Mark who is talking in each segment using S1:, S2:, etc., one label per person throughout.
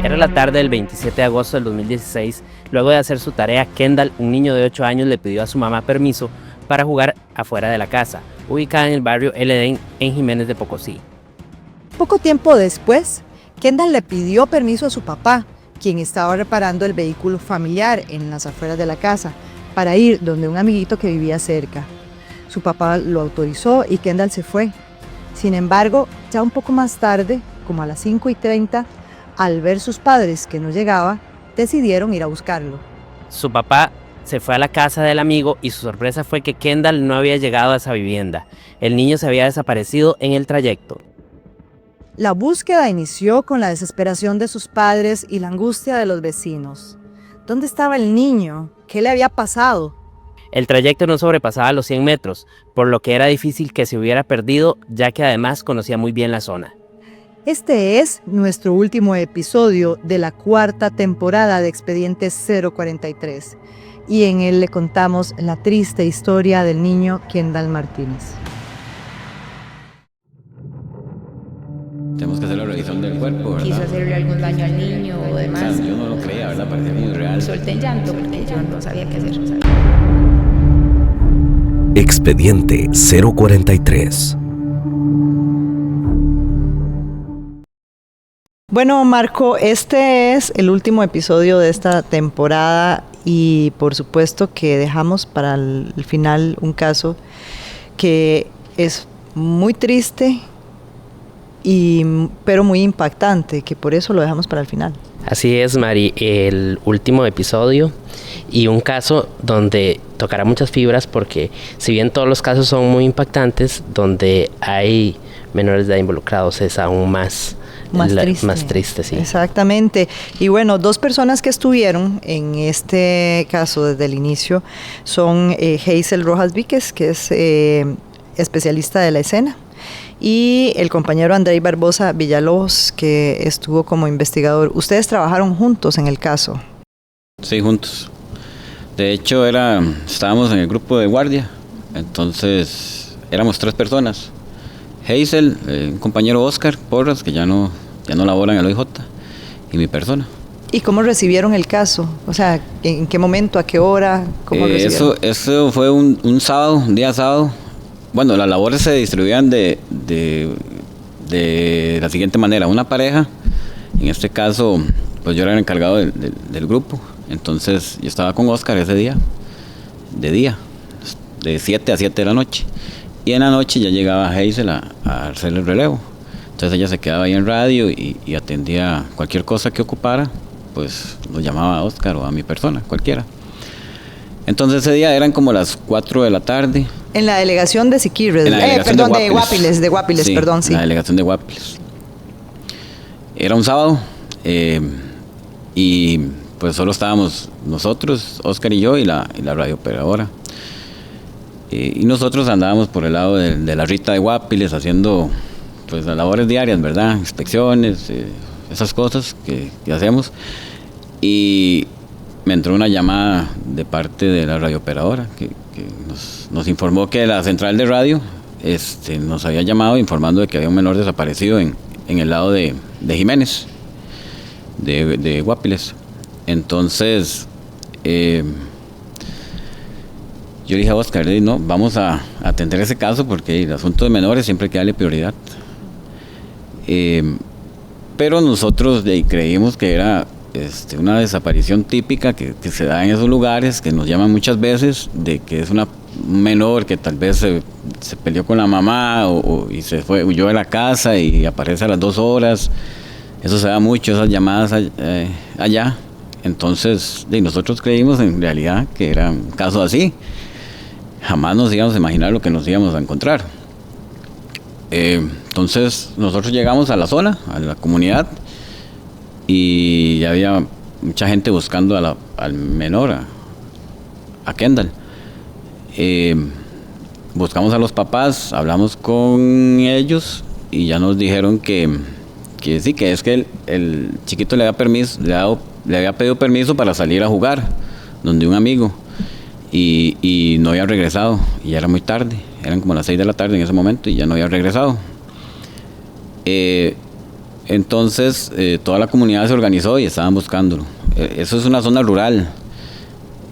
S1: Era la tarde del 27 de agosto del 2016. Luego de hacer su tarea, Kendall, un niño de 8 años, le pidió a su mamá permiso para jugar afuera de la casa, ubicada en el barrio El Edén en Jiménez de Pocosí.
S2: Poco tiempo después, Kendall le pidió permiso a su papá, quien estaba reparando el vehículo familiar en las afueras de la casa, para ir donde un amiguito que vivía cerca. Su papá lo autorizó y Kendall se fue. Sin embargo, ya un poco más tarde, como a las 5:30, al ver sus padres que no llegaba, decidieron ir a buscarlo.
S1: Su papá se fue a la casa del amigo y su sorpresa fue que Kendall no había llegado a esa vivienda. El niño se había desaparecido en el trayecto.
S2: La búsqueda inició con la desesperación de sus padres y la angustia de los vecinos. ¿Dónde estaba el niño? ¿Qué le había pasado?
S1: El trayecto no sobrepasaba los 100 metros, por lo que era difícil que se hubiera perdido, ya que además conocía muy bien la zona.
S2: Este es nuestro último episodio de la 4ª temporada de Expediente 043 y en él le contamos la triste historia del niño Kendall Martínez.
S3: Tenemos que hacer la revisión del cuerpo, ¿verdad?
S4: Quiso hacerle algún daño al niño o
S3: O
S4: demás.
S3: sea, yo no lo creía, ¿verdad? Parecía muy real.
S4: Solté en llanto porque yo no sabía qué hacer.
S5: Expediente 043.
S2: Bueno, Marco, este es el último episodio de esta temporada y por supuesto que dejamos para el final un caso que es muy triste, pero muy impactante, que por eso lo dejamos para el final.
S1: Así es, Mari, el último episodio y un caso donde tocará muchas fibras porque si bien todos los casos son muy impactantes, donde hay menores de edad involucrados es aún más triste, sí.
S2: Exactamente. Y bueno, 2 personas que estuvieron en este caso desde el inicio son Hazel Rojas Víquez, que es especialista de la escena, y el compañero Andrei Barbosa Villalobos, que estuvo como investigador. ¿Ustedes trabajaron juntos en el caso?
S3: Sí, juntos. De hecho, estábamos en el grupo de guardia, entonces éramos 3 personas. Hazel, un compañero Oscar Porras, que ya no labora en el OIJ, y mi persona.
S2: ¿Y cómo recibieron el caso? O sea, ¿en qué momento, a qué hora? ¿Cómo recibieron?
S3: Eso fue un sábado, un día sábado. Bueno, las labores se distribuían de la siguiente manera. Una pareja, en este caso, pues yo era el encargado del grupo. Entonces yo estaba con Oscar ese día, de 7 a 7 de la noche. Y en la noche ya llegaba Hazel a hacer el relevo. Entonces ella se quedaba ahí en radio y atendía cualquier cosa que ocupara, pues lo llamaba a Oscar o a mi persona, cualquiera. Entonces ese día eran como las 4 de la tarde.
S2: En la delegación de Siquirres, de Guapiles, sí, perdón, sí.
S3: En la delegación de Guapiles. Era un sábado y pues solo estábamos nosotros, Oscar y yo, y la radiooperadora. Y nosotros andábamos por el lado de la Rita de Guapiles haciendo pues las labores diarias, ¿verdad? Inspecciones, esas cosas que hacemos. Y me entró una llamada de parte de la radiooperadora que nos informó que la central de radio nos había llamado informando de que había un menor desaparecido en el lado de Jiménez, de Guapiles. Entonces yo dije a Oscar, no, vamos a atender ese caso porque el asunto de menores siempre hay que darle prioridad. Pero nosotros creímos que era una desaparición típica que se da en esos lugares, que nos llaman muchas veces, de que es un menor que tal vez se peleó con la mamá y se huyó de la casa y aparece a las 2 horas. Eso se da mucho, esas llamadas allá. Entonces nosotros creímos en realidad que era un caso así. Jamás nos íbamos a imaginar lo que nos íbamos a encontrar. Entonces nosotros llegamos a la zona, a la comunidad, y ya había mucha gente buscando al menor, a Kendall. Buscamos a los papás, hablamos con ellos y ya nos dijeron que sí, que es que el chiquito le había pedido permiso para salir a jugar donde un amigo y no había regresado, y ya era muy tarde, eran como las 6 de la tarde en ese momento y ya no había regresado. Entonces toda la comunidad se organizó y estaban buscándolo. Eso es una zona rural.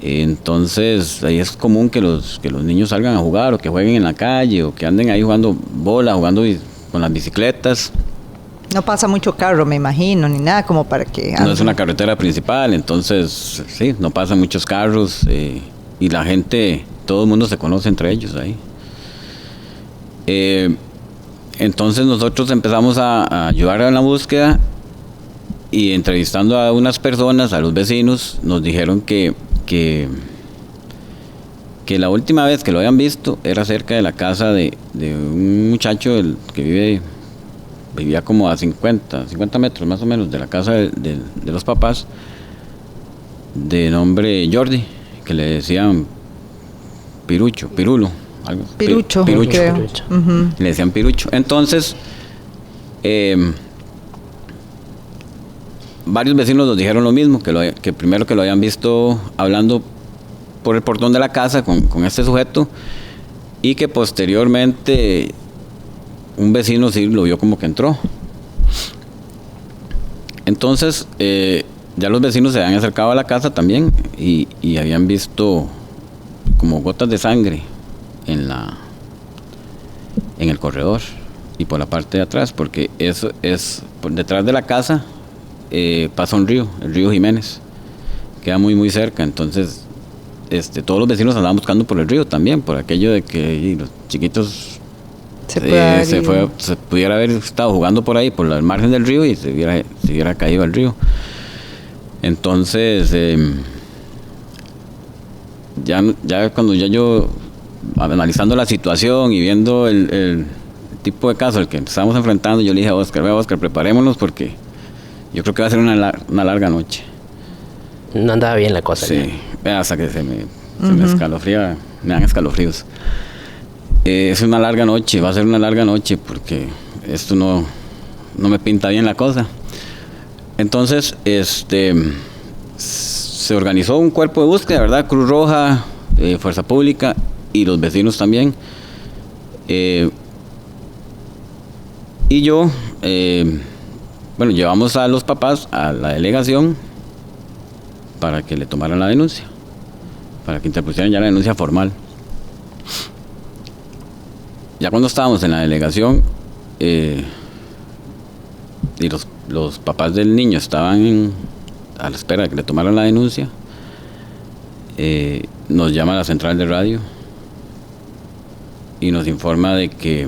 S3: Entonces ahí es común que los niños salgan a jugar o que jueguen en la calle o que anden ahí jugando bola, jugando con las bicicletas.
S2: No pasa mucho carro, me imagino, ni nada como para que...
S3: No es una carretera principal, entonces sí, no pasan muchos carros y la gente, todo el mundo se conoce entre ellos ahí. Entonces nosotros empezamos a ayudar en la búsqueda y entrevistando a unas personas, a los vecinos, nos dijeron que la última vez que lo habían visto era cerca de la casa de un muchacho que vivía como a 50 metros más o menos de la casa de los papás, de nombre Jordi, que le decían Pirulo.
S2: Pirucho. Uh-huh.
S3: Le decían Pirucho. Entonces, varios vecinos nos dijeron lo mismo, que primero que lo habían visto hablando por el portón de la casa con este sujeto y que posteriormente un vecino sí lo vio como que entró. Entonces, ya los vecinos se habían acercado a la casa también y habían visto como gotas de sangre en el corredor y por la parte de atrás, porque eso es por detrás de la casa. Pasa un río, el río Jiménez, queda muy muy cerca. Entonces todos los vecinos andaban buscando por el río también, por aquello de que los chiquitos se pudiera haber estado jugando por ahí, por el margen del río, y se hubiera caído al río. Entonces ya cuando yo analizando la situación y viendo el tipo de caso al que estábamos enfrentando, yo le dije a Oscar, preparémonos porque yo creo que va a ser una larga noche.
S1: No andaba bien la cosa.
S3: Sí, hasta que se me escalofría, me dan escalofríos. Es una larga noche, va a ser una larga noche porque esto no me pinta bien la cosa. Entonces, se organizó un cuerpo de búsqueda, ¿verdad? Cruz Roja, Fuerza Pública y los vecinos también. Y yo, llevamos a los papás a la delegación para que le tomaran la denuncia, para que interpusieran ya la denuncia formal. Ya cuando estábamos en la delegación y los papás del niño estaban a la espera de que le tomaran la denuncia, nos llama la central de radio y nos informa de que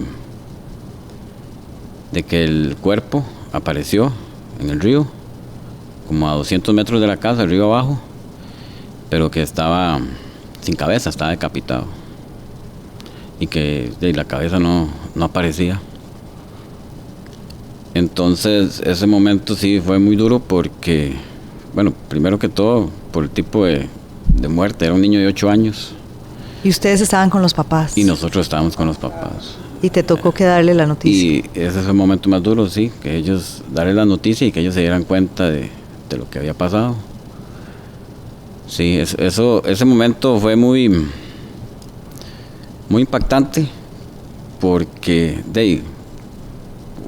S3: el cuerpo apareció en el río, como a 200 metros de la casa, el río abajo, pero que estaba sin cabeza, estaba decapitado y que la cabeza no aparecía. Entonces ese momento sí fue muy duro porque, primero que todo por el tipo de muerte, era un niño de 8 años.
S2: ¿Y ustedes estaban con los papás?
S3: Y nosotros estábamos con los papás.
S2: ¿Y te tocó que darle la noticia?
S3: Y ese fue el momento más duro, sí, que ellos darle la noticia y que ellos se dieran cuenta de lo que había pasado. Sí, ese momento fue muy impactante porque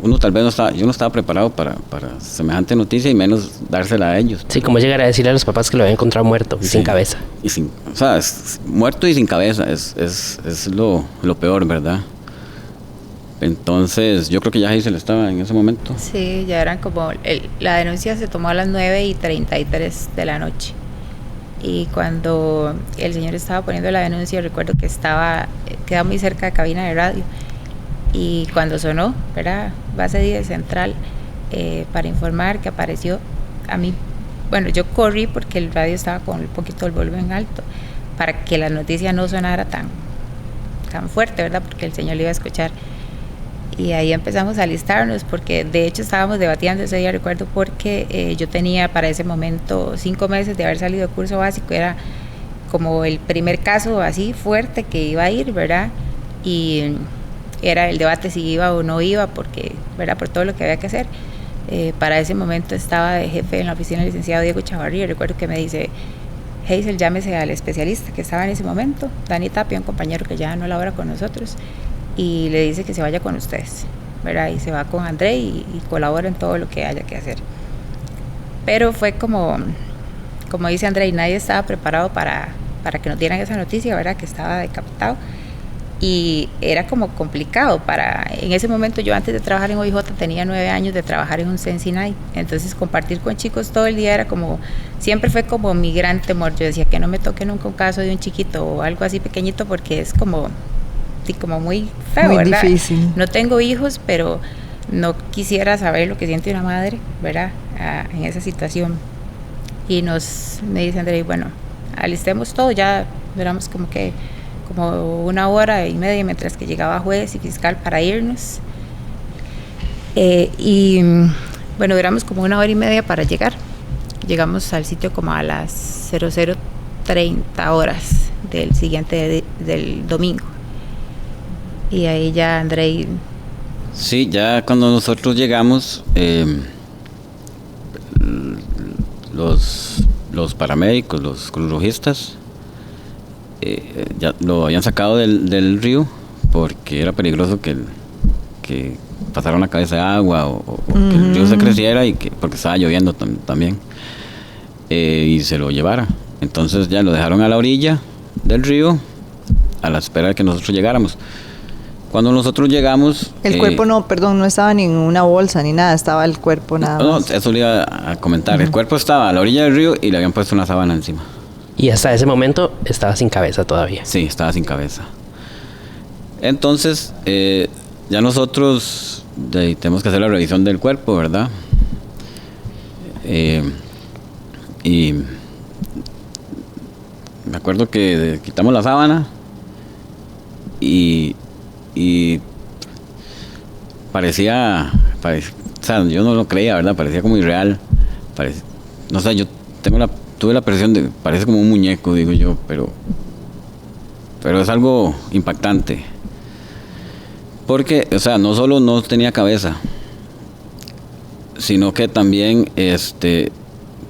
S3: uno tal vez yo no estaba preparado para semejante noticia y menos dársela a ellos.
S1: Sí, como llegar a decirle a los papás que lo habían encontrado muerto y sin cabeza.
S3: Muerto y sin cabeza es lo peor, ¿verdad? Entonces, yo creo que ya Hazel estaba en ese momento.
S4: Sí, ya eran como... la denuncia se tomó a las 9:33 de la noche. Y cuando el señor estaba poniendo la denuncia, recuerdo que quedaba muy cerca de cabina de radio. Y cuando sonó, ¿verdad? Base 10 central, para informar que apareció, a mí... yo corrí porque el radio estaba con un poquito el volumen alto, para que la noticia no sonara tan fuerte, ¿verdad? Porque el señor le iba a escuchar. Y ahí empezamos a alistarnos, porque de hecho estábamos debatiendo ese día, recuerdo, porque yo tenía para ese momento 5 meses de haber salido de curso básico, era como el primer caso así fuerte que iba a ir, ¿verdad? Y era el debate si iba o no iba, porque, ¿verdad? Por todo lo que había que hacer. Para ese momento estaba de jefe en la oficina el licenciado Diego Chavarría. Recuerdo que me dice: Hazel, llámese al especialista que estaba en ese momento, Dani Tapia, un compañero que ya no labora con nosotros, y le dice que se vaya con ustedes. ¿verdad? Y se va con André y colabora en todo lo que haya que hacer. Pero fue como dice André, nadie estaba preparado para que nos dieran esa noticia, ¿verdad? Que estaba decapitado. Y era como complicado en ese momento. Yo antes de trabajar en OIJ tenía 9 años de trabajar en un Sensinay, entonces compartir con chicos todo el día era siempre fue como mi gran temor. Yo decía que no me toque nunca un caso de un chiquito o algo así pequeñito, porque es como muy feo,
S2: muy
S4: ¿verdad?
S2: Difícil.
S4: No tengo hijos, pero no quisiera saber lo que siente una madre, ¿verdad? En esa situación. Y me dice André, bueno, alistemos todo, ya duramos como 1 hora y media mientras que llegaba juez y fiscal para irnos. Y bueno, duramos como 1 hora y media para llegar. Llegamos al sitio como a las 00:30 horas del siguiente del domingo. Y ahí ya André...
S3: Sí, ya cuando nosotros llegamos, los paramédicos, los cruzrojistas, ya lo habían sacado del río porque era peligroso que pasara una cabeza de agua o que el río se creciera porque estaba lloviendo también, y se lo llevara. Entonces ya lo dejaron a la orilla del río a la espera de que nosotros llegáramos. Cuando nosotros llegamos...
S2: El cuerpo no estaba ni en una bolsa ni nada, estaba el cuerpo nada más.
S3: No, eso le iba a comentar. El cuerpo estaba a la orilla del río y le habían puesto una sábana encima.
S1: Y hasta ese momento estaba sin cabeza todavía.
S3: Sí, estaba sin cabeza. Entonces, ya nosotros tenemos que hacer la revisión del cuerpo, ¿verdad? Y me acuerdo que quitamos la sábana y parecía, o sea, yo no lo creía, ¿verdad? Parecía como irreal. No sé, yo tuve la impresión de, parece como un muñeco, digo yo, pero es algo impactante. Porque, o sea, no solo no tenía cabeza, sino que también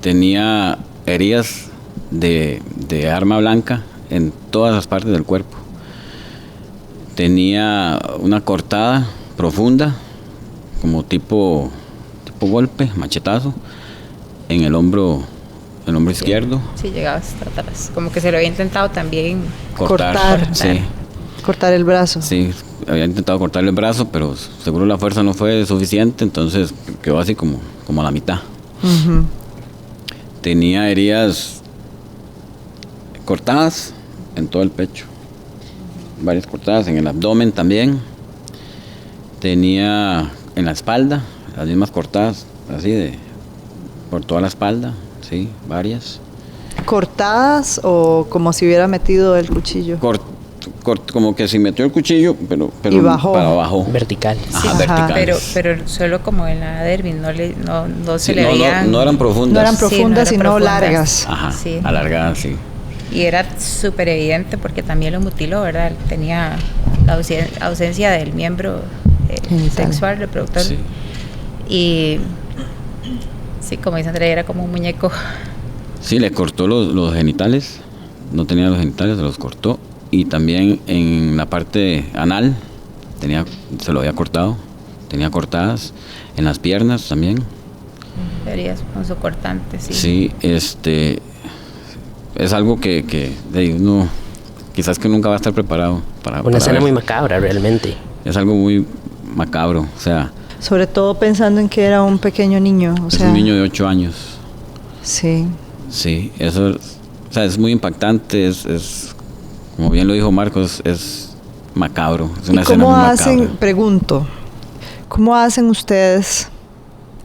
S3: tenía heridas de arma blanca en todas las partes del cuerpo. Tenía una cortada profunda, como tipo golpe, machetazo, en el hombro izquierdo.
S4: Sí, llegaba hasta atrás. Como que se lo había intentado también
S2: cortar.
S3: Sí.
S2: Cortar el brazo.
S3: Sí, había intentado cortarle el brazo, pero seguro la fuerza no fue suficiente, entonces quedó así como a la mitad.
S2: Uh-huh.
S3: Tenía heridas cortadas en todo el pecho. Varias cortadas en el abdomen también. Tenía en la espalda las mismas cortadas, así por toda la espalda, sí, varias.
S2: ¿Cortadas o como si hubiera metido el cuchillo?
S3: Como que si metió el cuchillo, pero
S2: y bajó.
S3: Para abajo.
S1: Vertical.
S4: Sí, pero solo como en la dermis, no se le veían.
S3: No eran profundas.
S2: No eran profundas, sino largas.
S3: Ajá,
S4: sí.
S3: Alargadas, sí.
S4: Y era súper evidente porque también lo mutiló, ¿verdad? Tenía la ausencia del miembro sexual, reproductor.
S3: Sí.
S4: Y sí, como dice Andrea, era como un muñeco.
S3: Sí, le cortó los genitales. No tenía los genitales, se los cortó. Y también en la parte anal se lo había cortado. Tenía cortadas en las piernas también.
S4: Heridas punzocortantes, sí.
S3: Sí, es algo que uno quizás que nunca va a estar preparado para
S1: Una escena
S3: ver.
S1: muy macabra, realmente.
S3: Es algo muy macabro, o sea...
S2: Sobre todo pensando en que era un pequeño niño,
S3: es un niño de 8 años.
S2: Sí.
S3: Sí, eso, o sea, es muy impactante, es como bien lo dijo Marcos, es macabro, es una escena muy macabra.
S2: Pregunto, ¿cómo hacen ustedes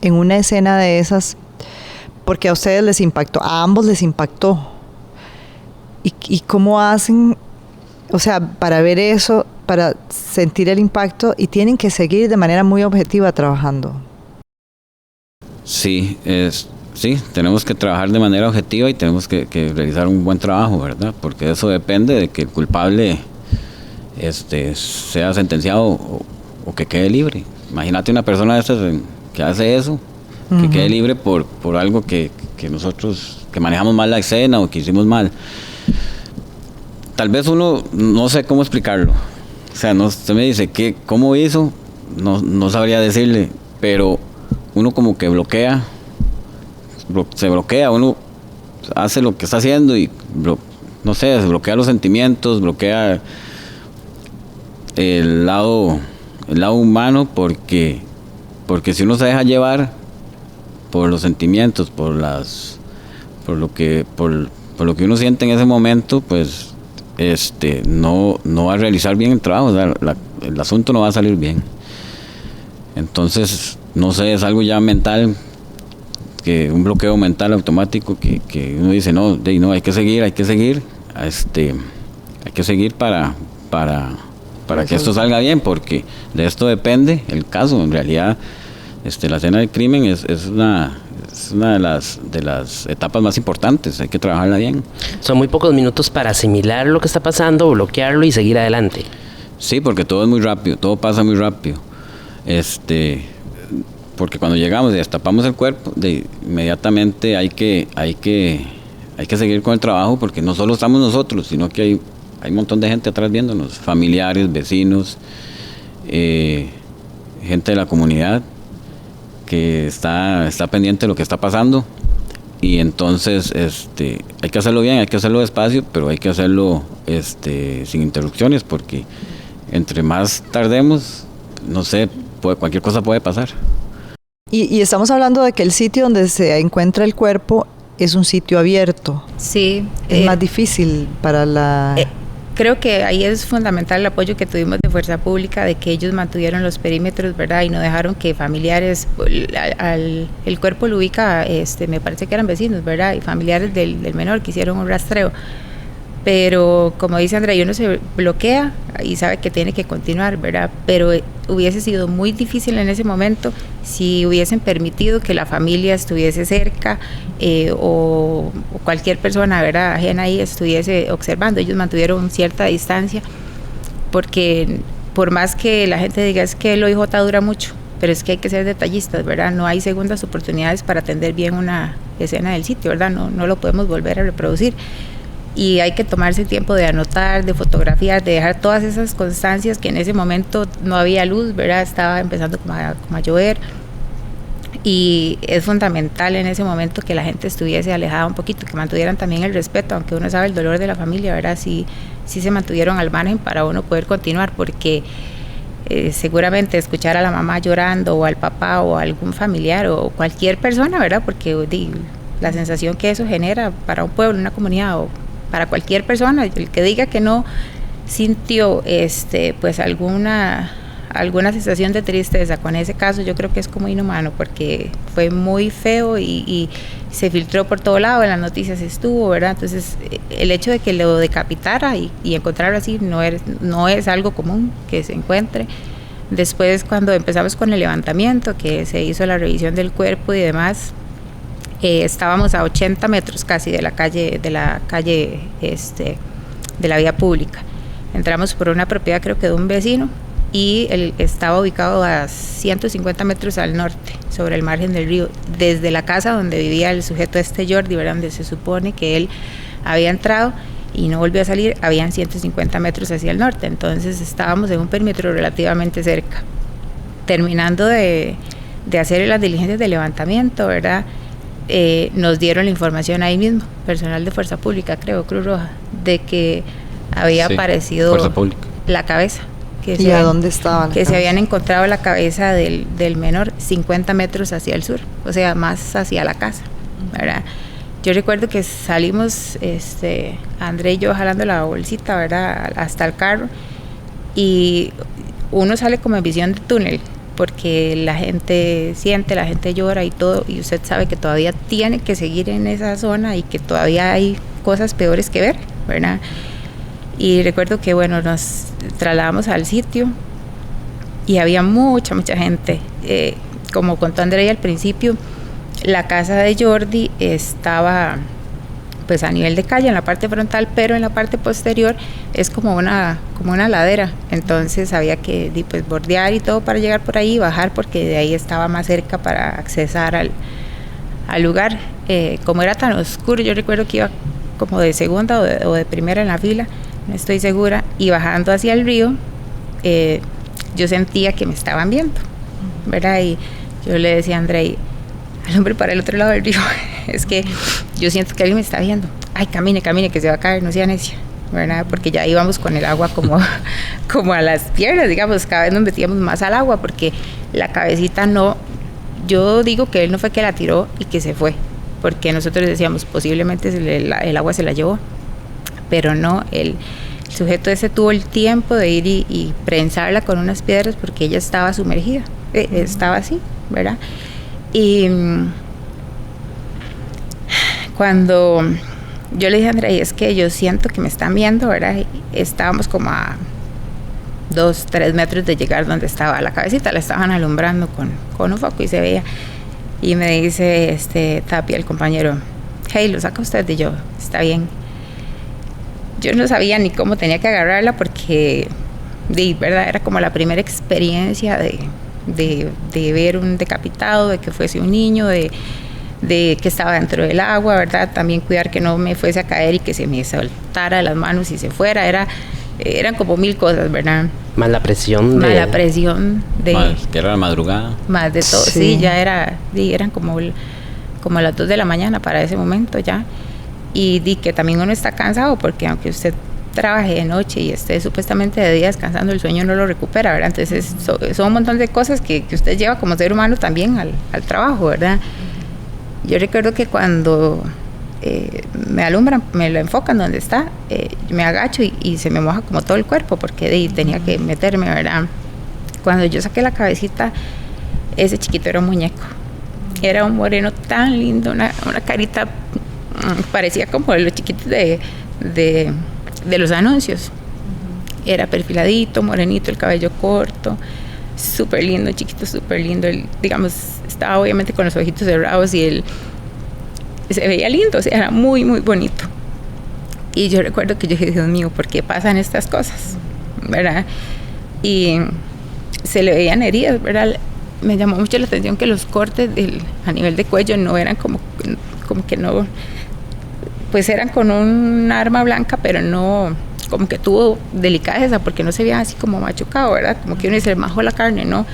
S2: en una escena de esas? Porque a ustedes les impactó, a ambos les impactó. ¿Y cómo hacen, o sea, para ver eso, para sentir el impacto, y tienen que seguir de manera muy objetiva trabajando?
S3: Sí, sí, tenemos que trabajar de manera objetiva y tenemos que realizar un buen trabajo, ¿verdad? Porque eso depende de que el culpable sea sentenciado o que quede libre. Imagínate una persona de estas que hace eso, uh-huh, que quede libre por algo que nosotros, que manejamos mal la escena o que hicimos mal. Tal vez uno, no sé cómo explicarlo. O sea, usted me dice, ¿cómo hizo? no sabría decirle, pero uno como que se bloquea, uno hace lo que está haciendo y no sé, se bloquea los sentimientos, bloquea el lado humano, porque si uno se deja llevar por los sentimientos, por lo que uno siente en ese momento, pues no va a realizar bien el trabajo, o sea, el asunto no va a salir bien. Entonces, no sé, es algo ya mental, un bloqueo mental automático que uno dice, no, hay que seguir, hay que seguir para que esto salga bien, porque de esto depende el caso. En realidad, la escena del crimen es una de las etapas más importantes, hay que trabajarla bien.
S1: Son muy pocos minutos para asimilar lo que está pasando, bloquearlo y seguir adelante.
S3: Sí, porque todo es muy rápido, todo pasa muy rápido. Porque cuando llegamos y destapamos el cuerpo, inmediatamente hay que seguir con el trabajo, porque no solo estamos nosotros, sino que hay un montón de gente atrás viéndonos, familiares, vecinos, gente de la comunidad que está pendiente de lo que está pasando. Y entonces hay que hacerlo bien, hay que hacerlo despacio, pero hay que hacerlo sin interrupciones, porque entre más tardemos, no sé, cualquier cosa puede pasar.
S2: Y estamos hablando de que el sitio donde se encuentra el cuerpo es un sitio abierto.
S4: Sí.
S2: Es más difícil para la...
S4: Creo que ahí es fundamental el apoyo que tuvimos de Fuerza Pública, de que ellos mantuvieron los perímetros, ¿verdad? Y no dejaron que familiares, el cuerpo lo ubica, me parece que eran vecinos, ¿verdad? Y familiares del menor que hicieron un rastreo. Pero como dice Andrea, uno se bloquea y sabe que tiene que continuar, ¿verdad? Pero hubiese sido muy difícil en ese momento si hubiesen permitido que la familia estuviese cerca o cualquier persona, ¿verdad?, ajena ahí estuviese observando. Ellos mantuvieron cierta distancia, porque por más que la gente diga es que el OIJ dura mucho, pero es que hay que ser detallistas, ¿verdad? No hay segundas oportunidades para atender bien una escena del sitio, ¿verdad? No lo podemos volver a reproducir. Y hay que tomarse el tiempo de anotar, de fotografiar, de dejar todas esas constancias que en ese momento no había luz, ¿verdad? Estaba empezando como a llover, y es fundamental en ese momento que la gente estuviese alejada un poquito, que mantuvieran también el respeto, aunque uno sabe el dolor de la familia, ¿verdad? Sí se mantuvieron al margen para uno poder continuar, porque seguramente escuchar a la mamá llorando, o al papá, o a algún familiar, o cualquier persona, ¿verdad? Porque la sensación que eso genera para un pueblo, una comunidad, o para cualquier persona, el que diga que no sintió pues alguna sensación de tristeza con ese caso, yo creo que es como inhumano, porque fue muy feo y se filtró por todo lado, en las noticias estuvo, ¿verdad? Entonces el hecho de que lo decapitara y encontrarlo así no es algo común que se encuentre. Después, cuando empezamos con el levantamiento, que se hizo la revisión del cuerpo y demás, estábamos a 80 metros casi de la calle de la vía pública. Entramos por una propiedad, creo que de un vecino, y él estaba ubicado a 150 metros al norte, sobre el margen del río, desde la casa donde vivía el sujeto Jordi, ¿verdad?, donde se supone que él había entrado y no volvió a salir, habían 150 metros hacia el norte. Entonces estábamos en un perímetro relativamente cerca. Terminando de hacer las diligencias de levantamiento, ¿verdad?, nos dieron la información ahí mismo, personal de Fuerza Pública, creo, Cruz Roja, de que había aparecido la cabeza.
S2: ¿Y a dónde estaba?
S4: Que se habían encontrado la cabeza del menor 50 metros hacia el sur, o sea, más hacia la casa, ¿verdad? Yo recuerdo que salimos, André y yo jalando la bolsita, ¿verdad?, hasta el carro, y uno sale como en visión de túnel, porque la gente siente, la gente llora y todo, y usted sabe que todavía tiene que seguir en esa zona y que todavía hay cosas peores que ver, ¿verdad? Y recuerdo que, bueno, nos trasladamos al sitio y había mucha gente. Como contó Andrea al principio, la casa de Jordi estaba pues a nivel de calle en la parte frontal, pero en la parte posterior es como una ladera, entonces había que pues bordear y todo para llegar por ahí y bajar, porque de ahí estaba más cerca para accesar al lugar. Como era tan oscuro, yo recuerdo que iba como de segunda o de primera en la fila, no estoy segura, y bajando hacia el río, yo sentía que me estaban viendo, ¿verdad? Y yo le decía a Andrei, al hombre para el otro lado del río, es que yo siento que alguien me está viendo. Ay, camine, que se va a caer, no sea necia, ¿verdad? Porque ya íbamos con el agua como a las piernas, digamos, cada vez nos metíamos más al agua, porque la cabecita no, yo digo que él no fue que la tiró y que se fue, porque nosotros decíamos, posiblemente el agua se la llevó, pero no, el sujeto ese tuvo el tiempo de ir y prensarla con unas piedras porque ella estaba sumergida, estaba así, ¿verdad? Y cuando yo le dije a Andrei, es que yo siento que me están viendo, ¿verdad? Y estábamos como a 2-3 metros de llegar donde estaba la cabecita, la estaban alumbrando con un foco y se veía. Y me dice Tapia, el compañero, hey, ¿lo saca usted? Y yo, está bien. Yo no sabía ni cómo tenía que agarrarla porque, ¿verdad? Era como la primera experiencia de ver un decapitado, de que fuese un niño, de que estaba dentro del agua, ¿verdad? También cuidar que no me fuese a caer y que se me soltara las manos y se fuera. Eran como 1000 cosas, ¿verdad?
S1: Más la presión
S4: de... Más la presión de...
S3: Más que era la madrugada.
S4: Más de todo, sí ya eran como las 2 de la mañana para ese momento ya. Y que también uno está cansado porque aunque usted trabaje de noche y esté supuestamente de día descansando, el sueño no lo recupera, ¿verdad? Entonces son un montón de cosas que usted lleva como ser humano también al trabajo, ¿verdad? Yo recuerdo que cuando me alumbran, me lo enfocan donde está, me agacho y se me moja como todo el cuerpo porque tenía que meterme, ¿verdad? Cuando yo saqué la cabecita, ese chiquito era un muñeco. Era un moreno tan lindo, una carita, parecía como de los chiquitos de los anuncios. Era perfiladito, morenito, el cabello corto, súper lindo, chiquito, súper lindo. Él, digamos, estaba obviamente con los ojitos cerrados y él se veía lindo, o sea, era muy, muy bonito. Y yo recuerdo que yo dije, Dios mío, ¿por qué pasan estas cosas? ¿Verdad? Y se le veían heridas, ¿verdad? Me llamó mucho la atención que los cortes a nivel de cuello no eran como que no, pues eran con un arma blanca, pero no, como que tuvo delicadeza, porque no se veía así como machucado, ¿verdad? Como que uno se le majó la carne, ¿no?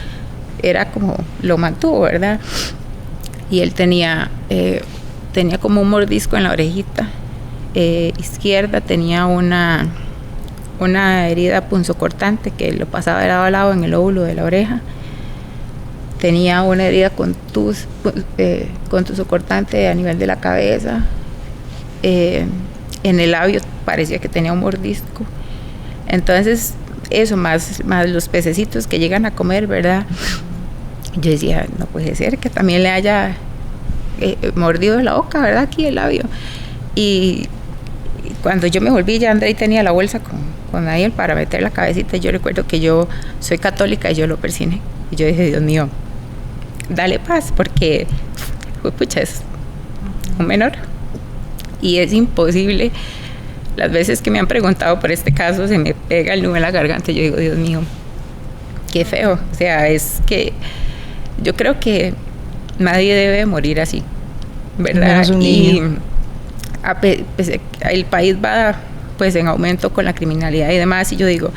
S4: Era como, lo mantuvo, ¿verdad? Y él tenía como un mordisco en la orejita izquierda, tenía una herida punzocortante que lo pasaba de lado a lado en el lóbulo de la oreja. Tenía una herida contusocortante a nivel de la cabeza. En el labio parecía que tenía un mordisco. Entonces, eso, más los pececitos que llegan a comer, ¿verdad? Yo decía, no puede ser que también le haya mordido la boca, ¿verdad? Aquí el labio. Y cuando yo me volví, ya Andrei tenía la bolsa con Daniel para meter la cabecita. Yo recuerdo que yo soy católica y yo lo persigné. Y yo dije, Dios mío, dale paz, porque pucha, es un menor. Y es imposible. Las veces que me han preguntado por este caso, se me pega el nudo en la garganta. Yo digo, Dios mío, qué feo. O sea, es que yo creo que nadie debe morir así, ¿verdad? Y el país va pues en aumento con la criminalidad y demás, y yo digo,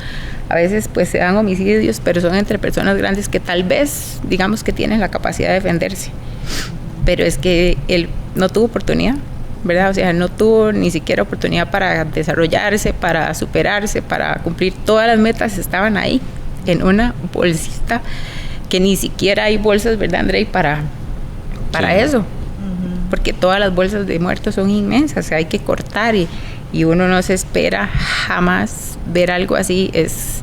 S4: a veces pues se dan homicidios, pero son entre personas grandes que tal vez, digamos que tienen la capacidad de defenderse, pero es que él no tuvo oportunidad, ¿verdad? O sea, no tuvo ni siquiera oportunidad para desarrollarse, para superarse, para cumplir todas las metas, estaban ahí, en una bolsita, que ni siquiera hay bolsas, ¿verdad, Andrei? Para eso, porque todas las bolsas de muertos son inmensas, hay que cortar y uno no se espera jamás ver algo así, es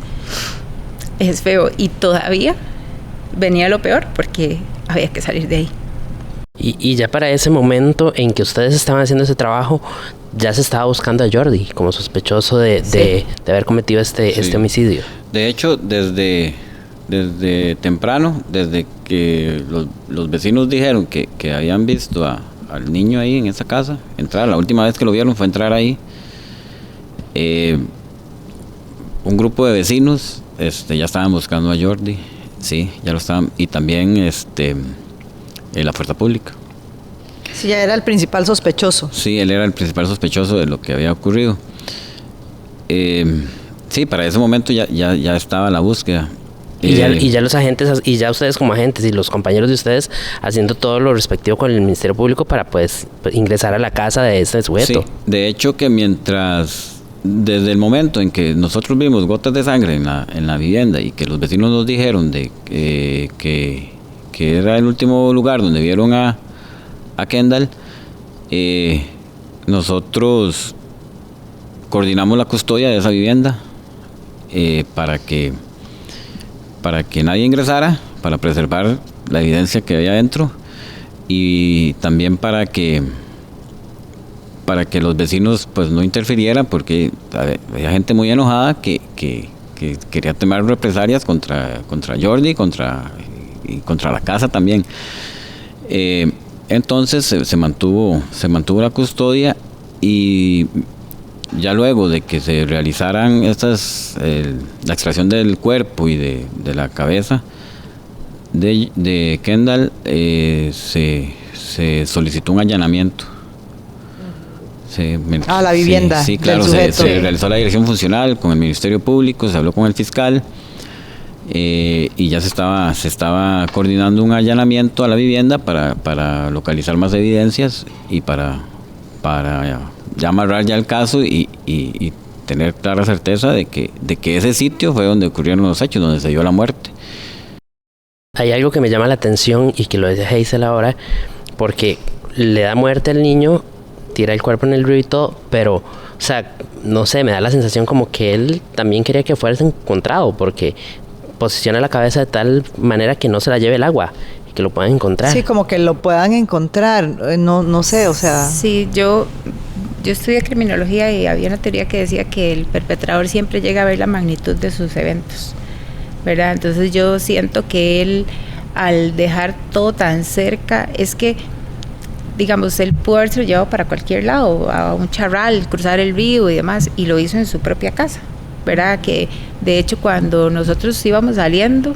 S4: feo, y todavía venía lo peor porque había que salir de ahí.
S1: Y ya para ese momento en que ustedes estaban haciendo ese trabajo, ya se estaba buscando a Jordi como sospechoso de haber cometido este homicidio. De
S3: hecho, desde temprano, desde que los vecinos dijeron que habían visto al niño ahí en esa casa entrar, la última vez que lo vieron fue entrar ahí, un grupo de vecinos ya estaban buscando a Jordi, sí, ya lo estaban, y también la fuerza pública.
S2: Sí, ya era el principal sospechoso.
S3: Sí, él era el principal sospechoso de lo que había ocurrido. Sí, para ese momento ya estaba la búsqueda.
S1: Y ya los agentes, y ya ustedes como agentes y los compañeros de ustedes haciendo todo lo respectivo con el Ministerio Público para pues ingresar a la casa de este sujeto.
S3: Sí, de hecho que desde el momento en que nosotros vimos gotas de sangre en la vivienda y que los vecinos nos dijeron que era el último lugar donde vieron a Kendall, nosotros coordinamos la custodia de esa vivienda para que nadie ingresara, para preservar la evidencia que había adentro y también para que los vecinos pues no interfirieran, porque había gente muy enojada que quería tomar represalias contra Jordi y contra la casa también. Entonces se mantuvo la custodia y ya luego de que se realizaran la extracción del cuerpo y de la cabeza de Kendall, se solicitó un allanamiento.
S2: A la vivienda.
S3: Sí, claro,
S2: del
S3: se realizó la dirección funcional con el Ministerio Público, se habló con el fiscal y ya se estaba coordinando un allanamiento a la vivienda para localizar más evidencias y para ya amarrar ya el caso y tener clara certeza de que ese sitio fue donde ocurrieron los hechos, donde se dio la muerte.
S1: Hay algo que me llama la atención y que lo decía Hazel ahora, porque le da muerte al niño, tira el cuerpo en el río y todo, pero, o sea, no sé, me da la sensación como que él también quería que fuera encontrado, porque posiciona la cabeza de tal manera que no se la lleve el agua y que lo puedan encontrar.
S2: Sí, como que lo puedan encontrar, no sé, o sea...
S4: Sí, yo estudié criminología y había una teoría que decía que el perpetrador siempre llega a ver la magnitud de sus eventos, ¿verdad? Entonces yo siento que él, al dejar todo tan cerca, es que, digamos, él pudo haberse llevado para cualquier lado, a un charral, cruzar el río y demás, y lo hizo en su propia casa, ¿verdad? Que de hecho cuando nosotros íbamos saliendo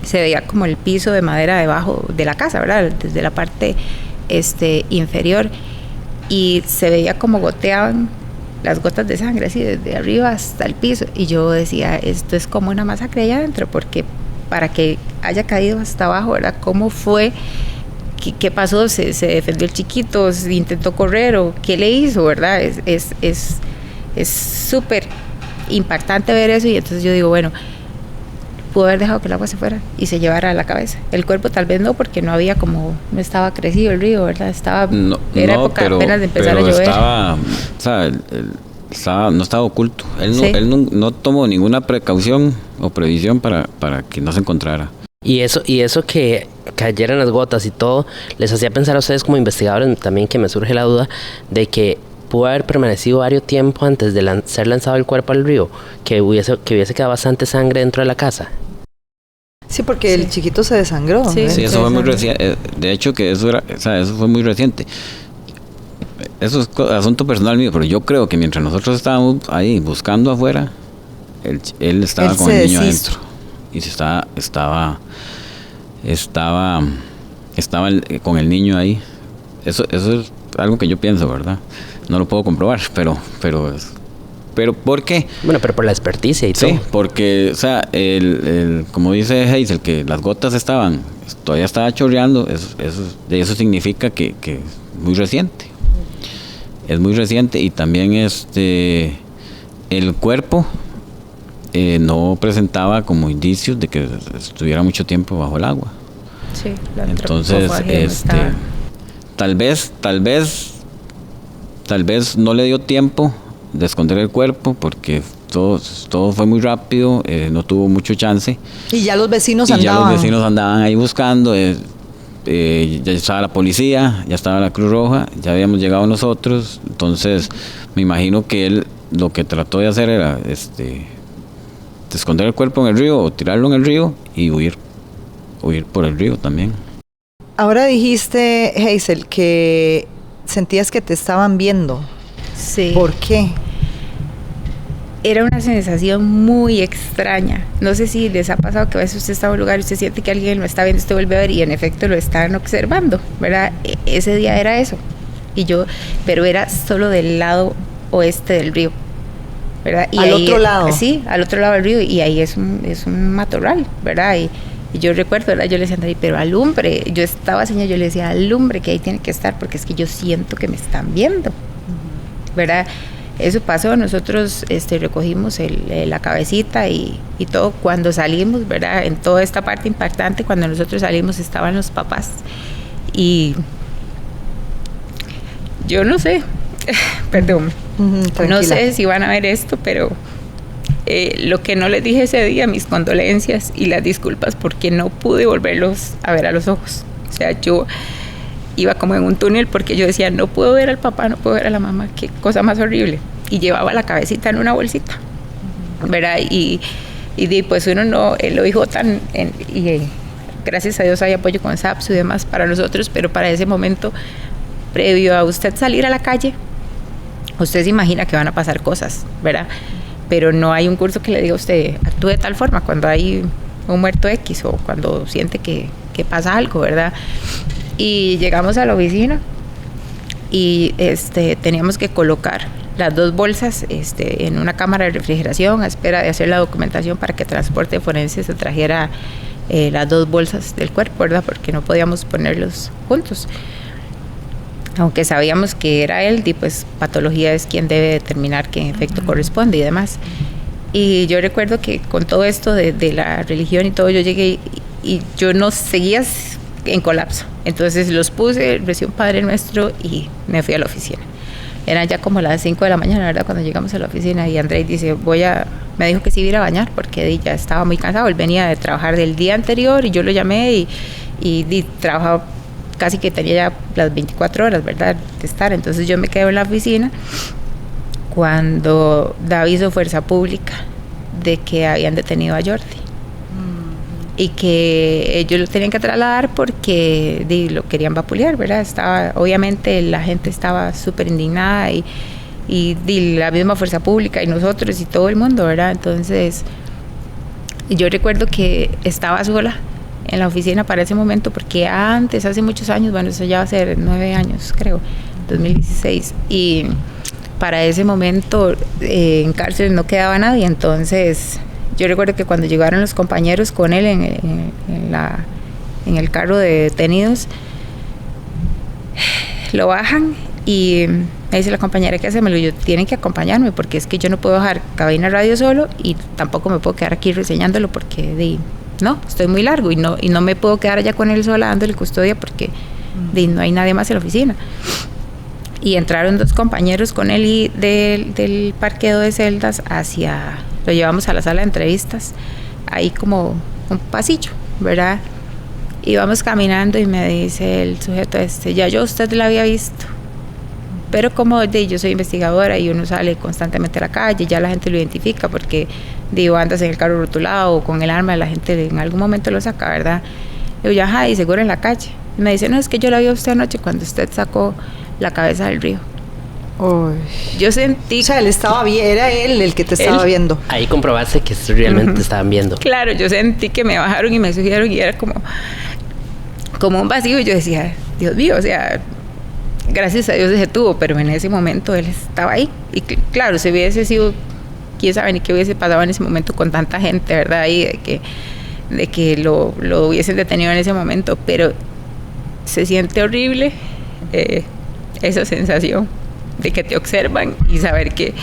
S4: se veía como el piso de madera debajo de la casa, ¿verdad? Desde la parte inferior, y se veía como goteaban las gotas de sangre así desde arriba hasta el piso, y yo decía, esto es como una masacre allá adentro, porque para que haya caído hasta abajo, ¿verdad? ¿Cómo fue? ¿Qué pasó? ¿Se defendió el chiquito? ¿Se intentó correr? ¿O qué le hizo? ¿Verdad? Es súper impactante ver eso, y entonces yo digo, bueno, pudo haber dejado que el agua se fuera y se llevara a la cabeza. El cuerpo tal vez no, porque no estaba crecido el río, ¿verdad? Era época apenas de empezar a llover.
S3: No estaba oculto. Él no tomó ninguna precaución o previsión para que no se encontrara.
S1: Y eso que cayeran las gotas y todo, les hacía pensar a ustedes como investigadores también, que me surge la duda de que pudo haber permanecido varios tiempo antes de ser lanzado el cuerpo al río, que hubiese quedado bastante sangre dentro de la casa.
S2: Sí, porque el chiquito se desangró.
S3: Sí, eso fue muy reciente. De hecho, que eso fue muy reciente. Eso es asunto personal mío, pero yo creo que mientras nosotros estábamos ahí buscando afuera, él estaba con el niño adentro. Y estaba con el niño ahí. Eso es algo que yo pienso, ¿verdad? No lo puedo comprobar, pero ¿por qué?
S1: Bueno, pero por la experticia y todo.
S3: Sí, porque, o sea, como dice Hazel, que las gotas todavía estaba chorreando, eso significa que es muy reciente. Es muy reciente, y también el cuerpo no presentaba como indicios de que estuviera mucho tiempo bajo el agua.
S4: Sí,
S3: entonces, tal vez no le dio tiempo de esconder el cuerpo, porque todo fue muy rápido, no tuvo mucho chance.
S2: Y ya los vecinos andaban
S3: ahí buscando, ya estaba la policía, ya estaba la Cruz Roja, ya habíamos llegado nosotros. Entonces me imagino que él lo que trató de hacer era esconder el cuerpo en el río o tirarlo en el río y huir por el río también.
S2: Ahora dijiste, Hazel, que sentías que te estaban viendo.
S4: Sí.
S2: ¿Por qué?
S4: Era una sensación muy extraña. No sé si les ha pasado que a veces usted está en un lugar y usted siente que alguien lo está viendo, usted vuelve a ver y en efecto lo están observando, ¿verdad? Ese día era eso. Pero era solo del lado oeste del río. ¿verdad? Y
S2: al
S4: ahí,
S2: otro lado.
S4: Sí, al otro lado del río, y ahí es un matorral, ¿verdad? Y yo recuerdo, ¿verdad? Yo le decía a André, pero alumbre, yo estaba señalando, yo le decía, alumbre, que ahí tiene que estar, porque es que yo siento que me están viendo, ¿verdad? Eso pasó, nosotros recogimos la cabecita y todo. Cuando salimos, ¿verdad? En toda esta parte impactante, cuando nosotros salimos estaban los papás. Y yo no sé, perdón, no sé si van a ver esto, pero lo que no les dije ese día, mis condolencias y las disculpas, porque no pude volverlos a ver a los ojos. O sea, yo iba como en un túnel porque yo decía, no puedo ver al papá, no puedo ver a la mamá, qué cosa más horrible. Y llevaba la cabecita en una bolsita, ¿verdad? Y pues uno no, lo dijo gracias a Dios hay apoyo con SAPSU y demás para nosotros, pero para ese momento, previo a usted salir a la calle, usted se imagina que van a pasar cosas, ¿verdad? Pero no hay un curso que le diga a usted, actúe de tal forma cuando hay un muerto X o cuando siente que pasa algo, ¿verdad? Y llegamos a la oficina y teníamos que colocar las 2 bolsas en una cámara de refrigeración a espera de hacer la documentación para que Transporte Forense se trajera las 2 bolsas del cuerpo, ¿verdad? Porque no podíamos ponerlos juntos. Aunque sabíamos que era él, y pues patología es quien debe determinar qué efecto corresponde y demás. Y yo recuerdo que con todo esto de la religión y todo, yo llegué y yo no seguía en colapso. Entonces los puse, recibí un Padre Nuestro y me fui a la oficina. Eran ya como las 5 de la mañana, ¿verdad? Cuando llegamos a la oficina y Andrés dice, me dijo que sí iba a bañar porque ya estaba muy cansado. Él venía de trabajar del día anterior y yo lo llamé y trabajaba casi que tenía ya las 24 horas, ¿verdad? De estar. Entonces yo me quedé en la oficina cuando da aviso Fuerza Pública de que habían detenido a Jordi. Y que ellos lo tenían que trasladar porque lo querían vapulear, ¿verdad? Obviamente la gente estaba súper indignada y la misma Fuerza Pública y nosotros y todo el mundo, ¿verdad? Entonces yo recuerdo que estaba sola en la oficina para ese momento porque antes, hace muchos años, bueno, eso ya va a ser 9 años creo, 2016, y para ese momento en cárcel no quedaba nadie. Entonces yo recuerdo que cuando llegaron los compañeros con él en el carro de detenidos, lo bajan y me dice la compañera que hacemos, yo tienen que acompañarme porque es que yo no puedo bajar Cabina Radio solo y tampoco me puedo quedar aquí reseñándolo porque no, estoy muy largo y no me puedo quedar allá con él sola dándole custodia porque no hay nadie más en la oficina. Y entraron 2 compañeros con él y del parqueo de celdas lo llevamos a la sala de entrevistas, ahí como un pasillo, ¿verdad? Y vamos caminando y me dice el sujeto ya yo usted la había visto, pero como yo soy investigadora y uno sale constantemente a la calle, ya la gente lo identifica porque andas en el carro rotulado o con el arma, la gente en algún momento lo saca, ¿verdad? Digo, ya, ajá, y seguro en la calle. Y me dice, no, es que yo la vi a usted anoche cuando usted sacó la cabeza del río.
S2: Uy.
S4: Yo sentí...
S2: O sea, él estaba bien, era él el que te estaba viendo.
S1: Ahí comprobaste que realmente te estaban viendo.
S4: Claro, yo sentí que me bajaron y me subieron y era como un vacío y yo decía, Dios mío, o sea, gracias a Dios se detuvo, pero en ese momento él estaba ahí. Y claro, si hubiese sido, quién sabe ni qué hubiese pasado en ese momento con tanta gente, ¿verdad? Ahí de que lo hubiesen detenido en ese momento, pero se siente horrible esa sensación de que te observan y saber que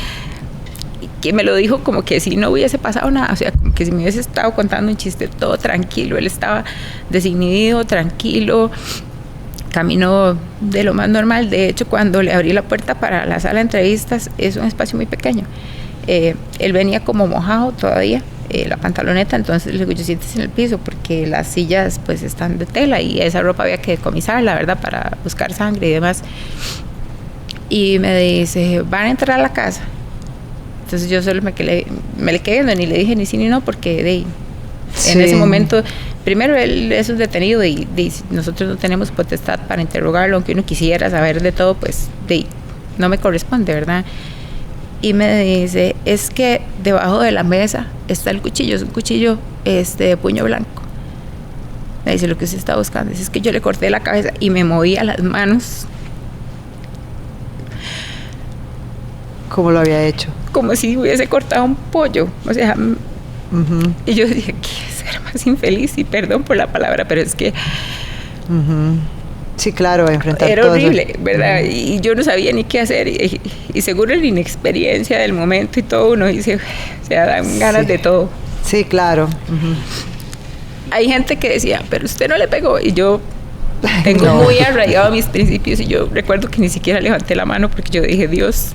S4: me lo dijo como que si no hubiese pasado nada, o sea, como que si me hubiese estado contando un chiste, todo tranquilo. Él estaba desinhibido, tranquilo, caminó de lo más normal. De hecho, cuando le abrí la puerta para la sala de entrevistas, es un espacio muy pequeño, él venía como mojado todavía, la pantaloneta, entonces le digo, yo siéntese en el piso porque las sillas pues están de tela y esa ropa había que decomisarla, ¿verdad? Para buscar sangre y demás. Y me dice, ¿van a entrar a la casa? Entonces yo solo me le quedé viendo, ni le dije ni sí ni no, porque en ese momento, primero él es un detenido y nosotros no tenemos potestad para interrogarlo, aunque uno quisiera saber de todo, pues no me corresponde, ¿verdad? Y me dice, es que debajo de la mesa está el cuchillo, es un cuchillo de puño blanco. Me dice, lo que usted está buscando es que yo le corté la cabeza y me movía las manos
S2: ¿Cómo lo había hecho?
S4: como si hubiese cortado un pollo, o sea, y yo dije, ¿qué ser más infeliz? Y perdón por la palabra, pero es que
S2: Sí, claro, enfrentar
S4: era
S2: todo
S4: horrible,
S2: eso.
S4: ¿verdad? Y yo no sabía ni qué hacer, y seguro la inexperiencia del momento y todo, uno dice, o sea, dan ganas de todo.
S2: Sí, claro.
S4: Hay gente que decía, pero usted no le pegó, y yo tengo
S2: No.
S4: muy arraigado mis principios, y yo recuerdo que ni siquiera levanté la mano porque yo dije, Dios,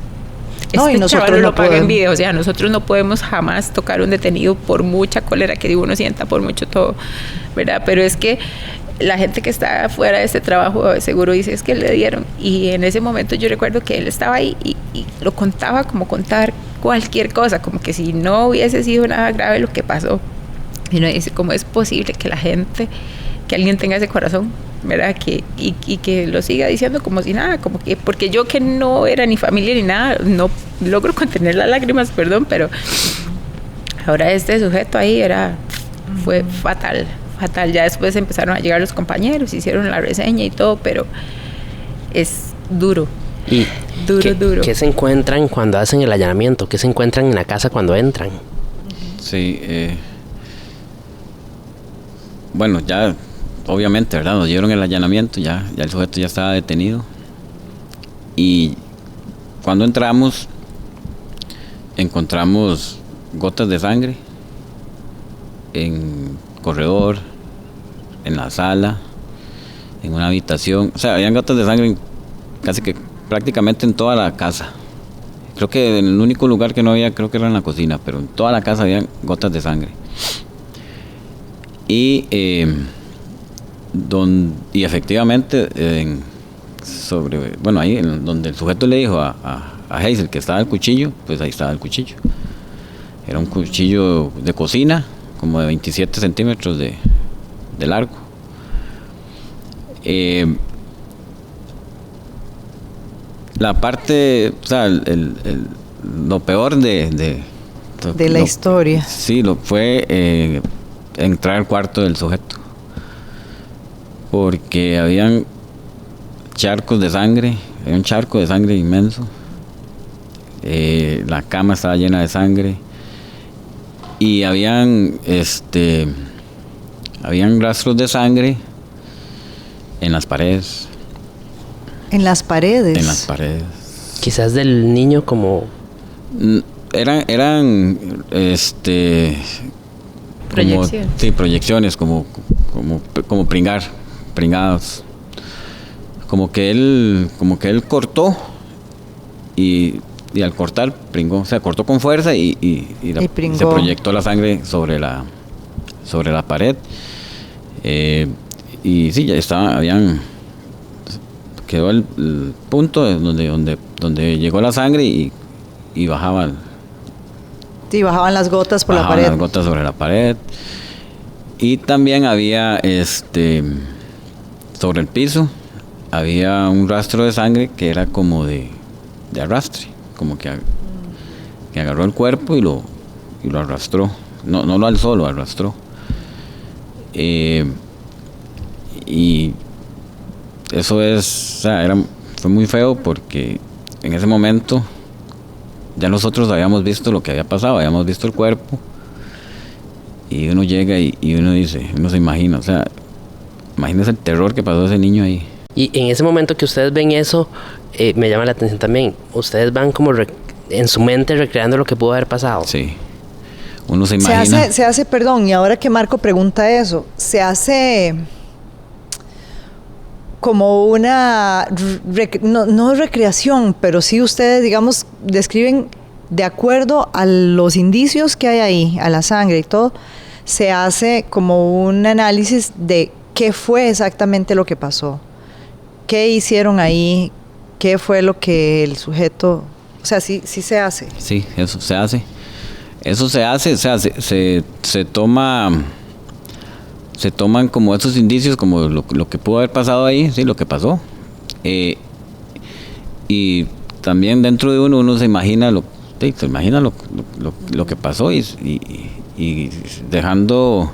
S2: No, y
S4: este
S2: nosotros
S4: chaval
S2: no
S4: lo paga en
S2: podemos.
S4: vida. O sea, nosotros no podemos jamás tocar un detenido por mucha cólera que uno sienta, por mucho todo, ¿verdad? Pero es que la gente que está fuera de este trabajo seguro dice, es que le dieron. Y en ese momento yo recuerdo que él estaba ahí y lo contaba como contar cualquier cosa, como que si no hubiese sido nada grave lo que pasó. Y uno dice, ¿cómo es posible que la gente, que alguien tenga ese corazón, ¿verdad? Y que lo siga diciendo como si nada, como que, porque yo que no era ni familia ni nada, no logro contener las lágrimas, perdón, pero ahora este sujeto ahí fue fatal. Ya después empezaron a llegar los compañeros, hicieron la reseña y todo, pero es duro.
S1: Y
S4: Duro.
S1: ¿qué se encuentran cuando hacen el allanamiento? ¿Qué se encuentran en la casa cuando entran?
S3: Sí, bueno, ya obviamente, ¿verdad? Nos dieron el allanamiento, ya el sujeto ya estaba detenido. Y cuando entramos, encontramos gotas de sangre en corredor, en la sala, en una habitación. O sea, habían gotas de sangre casi que prácticamente en toda la casa. Creo que en el único lugar que no había, creo que era en la cocina, pero en toda la casa había gotas de sangre. Y efectivamente, ahí donde el sujeto le dijo a Hazel que estaba el cuchillo, pues ahí estaba el cuchillo. Era un cuchillo de cocina, como de 27 centímetros de largo. La parte, o sea, lo peor de
S2: la historia.
S3: Sí, fue entrar al cuarto del sujeto. Porque habían charcos de sangre, había un charco de sangre inmenso. La cama estaba llena de sangre. Y habían rastros de sangre en las paredes.
S2: En las paredes.
S3: En las paredes.
S1: Quizás del niño como...
S3: Eran
S4: Proyecciones.
S3: Sí, proyecciones, como pringados. Como que él cortó y al cortar pringó, o sea, cortó con fuerza y
S2: pringó.
S3: se proyectó la sangre sobre la pared. Y sí, ya quedó el punto donde llegó la sangre y bajaban.
S2: Sí, bajaban las gotas por la pared.
S3: Las gotas sobre la pared. Y también había sobre el piso había un rastro de sangre que era como de arrastre, como que agarró el cuerpo y lo arrastró. No lo alzó, lo arrastró. Y eso fue muy feo porque en ese momento ya nosotros habíamos visto lo que había pasado, habíamos visto el cuerpo y uno llega y uno dice, uno se imagina, o sea, imagínese el terror que pasó ese niño ahí.
S1: Y en ese momento que ustedes ven eso, me llama la atención también, ustedes van como en su mente recreando lo que pudo haber pasado.
S3: Sí, uno se imagina.
S2: Se hace, perdón, y ahora que Marco pregunta eso, se hace como una, no recreación, pero sí ustedes, digamos, describen de acuerdo a los indicios que hay ahí, a la sangre y todo, se hace como un análisis de qué fue exactamente lo que pasó, qué hicieron ahí, qué fue lo que el sujeto, o sea, sí se hace.
S3: Sí, eso se hace. Eso se hace, o sea, se toman como esos indicios, como lo que pudo haber pasado ahí, sí, lo que pasó. Y también dentro de uno se imagina lo que pasó y dejando,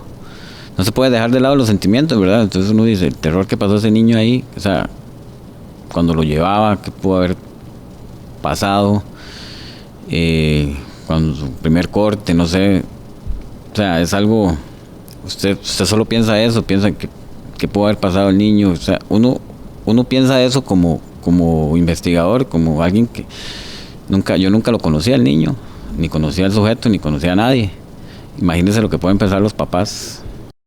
S3: no se puede dejar de lado los sentimientos, ¿verdad? Entonces uno dice, el terror que pasó ese niño ahí, o sea, cuando lo llevaba, qué pudo haber pasado. cuando su primer corte, no sé, o sea, es algo, usted solo piensa eso, piensa que pudo haber pasado el niño, o sea, uno piensa eso como investigador, como alguien que yo nunca lo conocía al niño, ni conocía al sujeto, ni conocía a nadie. Imagínense lo que pueden pensar los papás.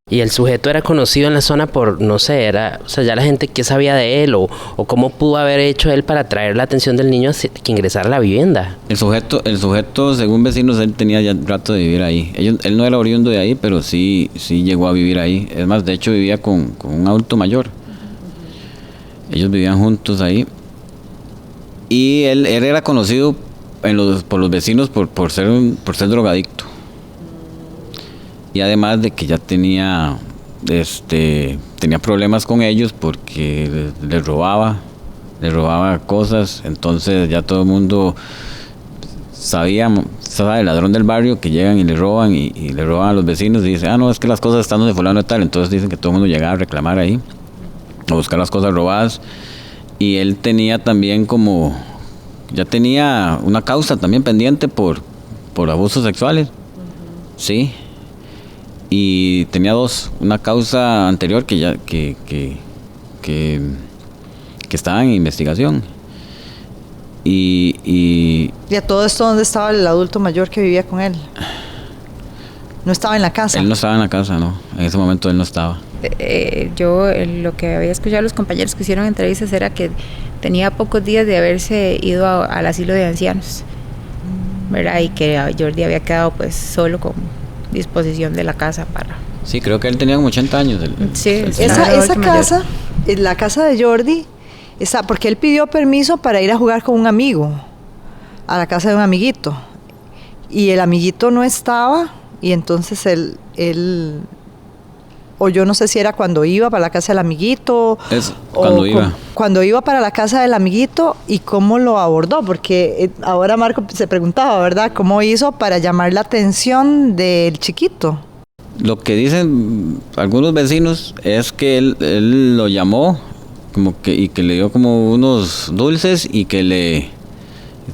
S1: Y el sujeto era conocido en la zona por, no sé, o sea, ya la gente que sabía de él o cómo pudo haber hecho él para atraer la atención del niño que ingresara a la vivienda.
S3: El sujeto, según vecinos, él tenía ya rato de vivir ahí. Él no era oriundo de ahí, pero sí llegó a vivir ahí. Es más, de hecho vivía con un adulto mayor. Ellos vivían juntos ahí. Y él era conocido por los vecinos por ser drogadicto. Y además de que ya tenía problemas con ellos porque les robaba cosas. Entonces ya todo el mundo sabe el ladrón del barrio que llegan y le roban y le roban a los vecinos y dicen, no, es que las cosas están donde fulano y tal. Entonces dicen que todo el mundo llegaba a reclamar ahí, a buscar las cosas robadas. Y él tenía también ya tenía una causa también pendiente por abusos sexuales. Sí. Y tenía una causa anterior que estaba en investigación. Y
S2: ¿Y a todo esto dónde estaba el adulto mayor que vivía con él? ¿No estaba en la casa?
S3: Él no estaba en la casa, no. En ese momento él no estaba.
S4: Yo lo que había escuchado a los compañeros que hicieron entrevistas era que tenía pocos días de haberse ido al asilo de ancianos, ¿verdad? Y que Jordi había quedado pues solo con disposición de la casa para...
S3: Sí, creo que él tenía como 80 años.
S4: Sí,
S2: esa casa, la casa de Jordi, porque él pidió permiso para ir a jugar con un amigo, a la casa de un amiguito. Y el amiguito no estaba, y entonces él o yo no sé si era cuando iba para la casa del amiguito. Cuando iba para la casa del amiguito y cómo lo abordó, porque ahora Marco se preguntaba, ¿verdad? ¿Cómo hizo para llamar la atención del chiquito?
S3: Lo que dicen algunos vecinos es que él lo llamó y que le dio como unos dulces y que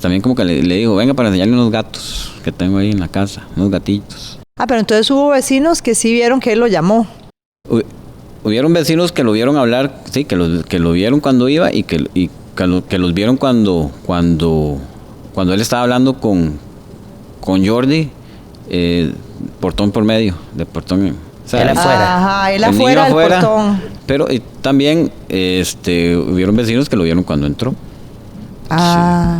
S3: también como que le dijo, venga para enseñarle unos gatos que tengo ahí en la casa, unos gatitos.
S2: Pero entonces hubo vecinos que sí vieron que él lo llamó.
S3: Hubieron vecinos que lo vieron hablar, sí, que lo vieron cuando iba y que los vieron cuando él estaba hablando con Jordi, portón por medio, de portón. O sea,
S1: él afuera.
S2: Ajá, él afuera del portón.
S3: Pero también hubieron vecinos que lo vieron cuando entró.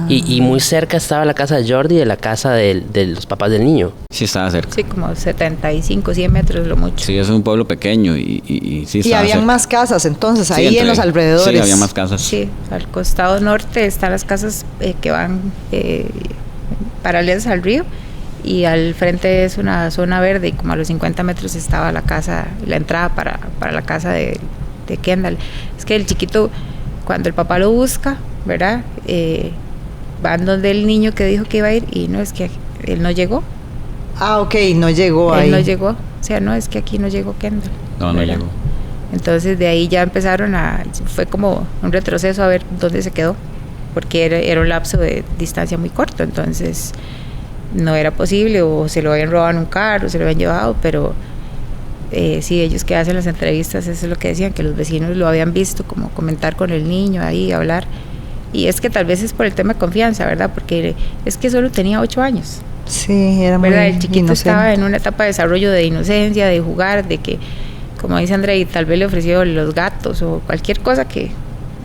S1: Y muy cerca estaba la casa de Jordi de la casa de los papás del niño.
S3: Sí, estaba cerca.
S4: Sí, como 75, 100 metros lo mucho.
S3: Sí, es un pueblo pequeño y sí.
S2: Y habían más casas entonces, sí, ahí en los alrededores.
S3: Sí, había más casas.
S4: Sí, al costado norte están las casas que van paralelas al río y al frente es una zona verde y como a los 50 metros estaba la casa, la entrada para la casa de Kendall. Es que el chiquito, cuando el papá lo busca, ¿verdad? Van donde el niño que dijo que iba a ir y no, es que él no llegó.
S2: Ok, no llegó ahí.
S4: Él no llegó, o sea, no, es que aquí no llegó Kendall.
S3: No llegó.
S4: Entonces de ahí ya empezaron fue como un retroceso a ver dónde se quedó, porque era un lapso de distancia muy corto, entonces no era posible, o se lo habían robado en un carro, se lo habían llevado, pero sí, ellos que hacen las entrevistas, eso es lo que decían, que los vecinos lo habían visto, como comentar con el niño ahí, hablar. Y es que tal vez es por el tema de confianza, ¿verdad? Porque es que solo tenía 8 años.
S2: Sí, era muy
S4: ¿verdad? El chiquito
S2: inocente.
S4: estaba en una etapa de desarrollo de inocencia, de jugar, de que, como dice Andrei, tal vez le ofreció los gatos o cualquier cosa que,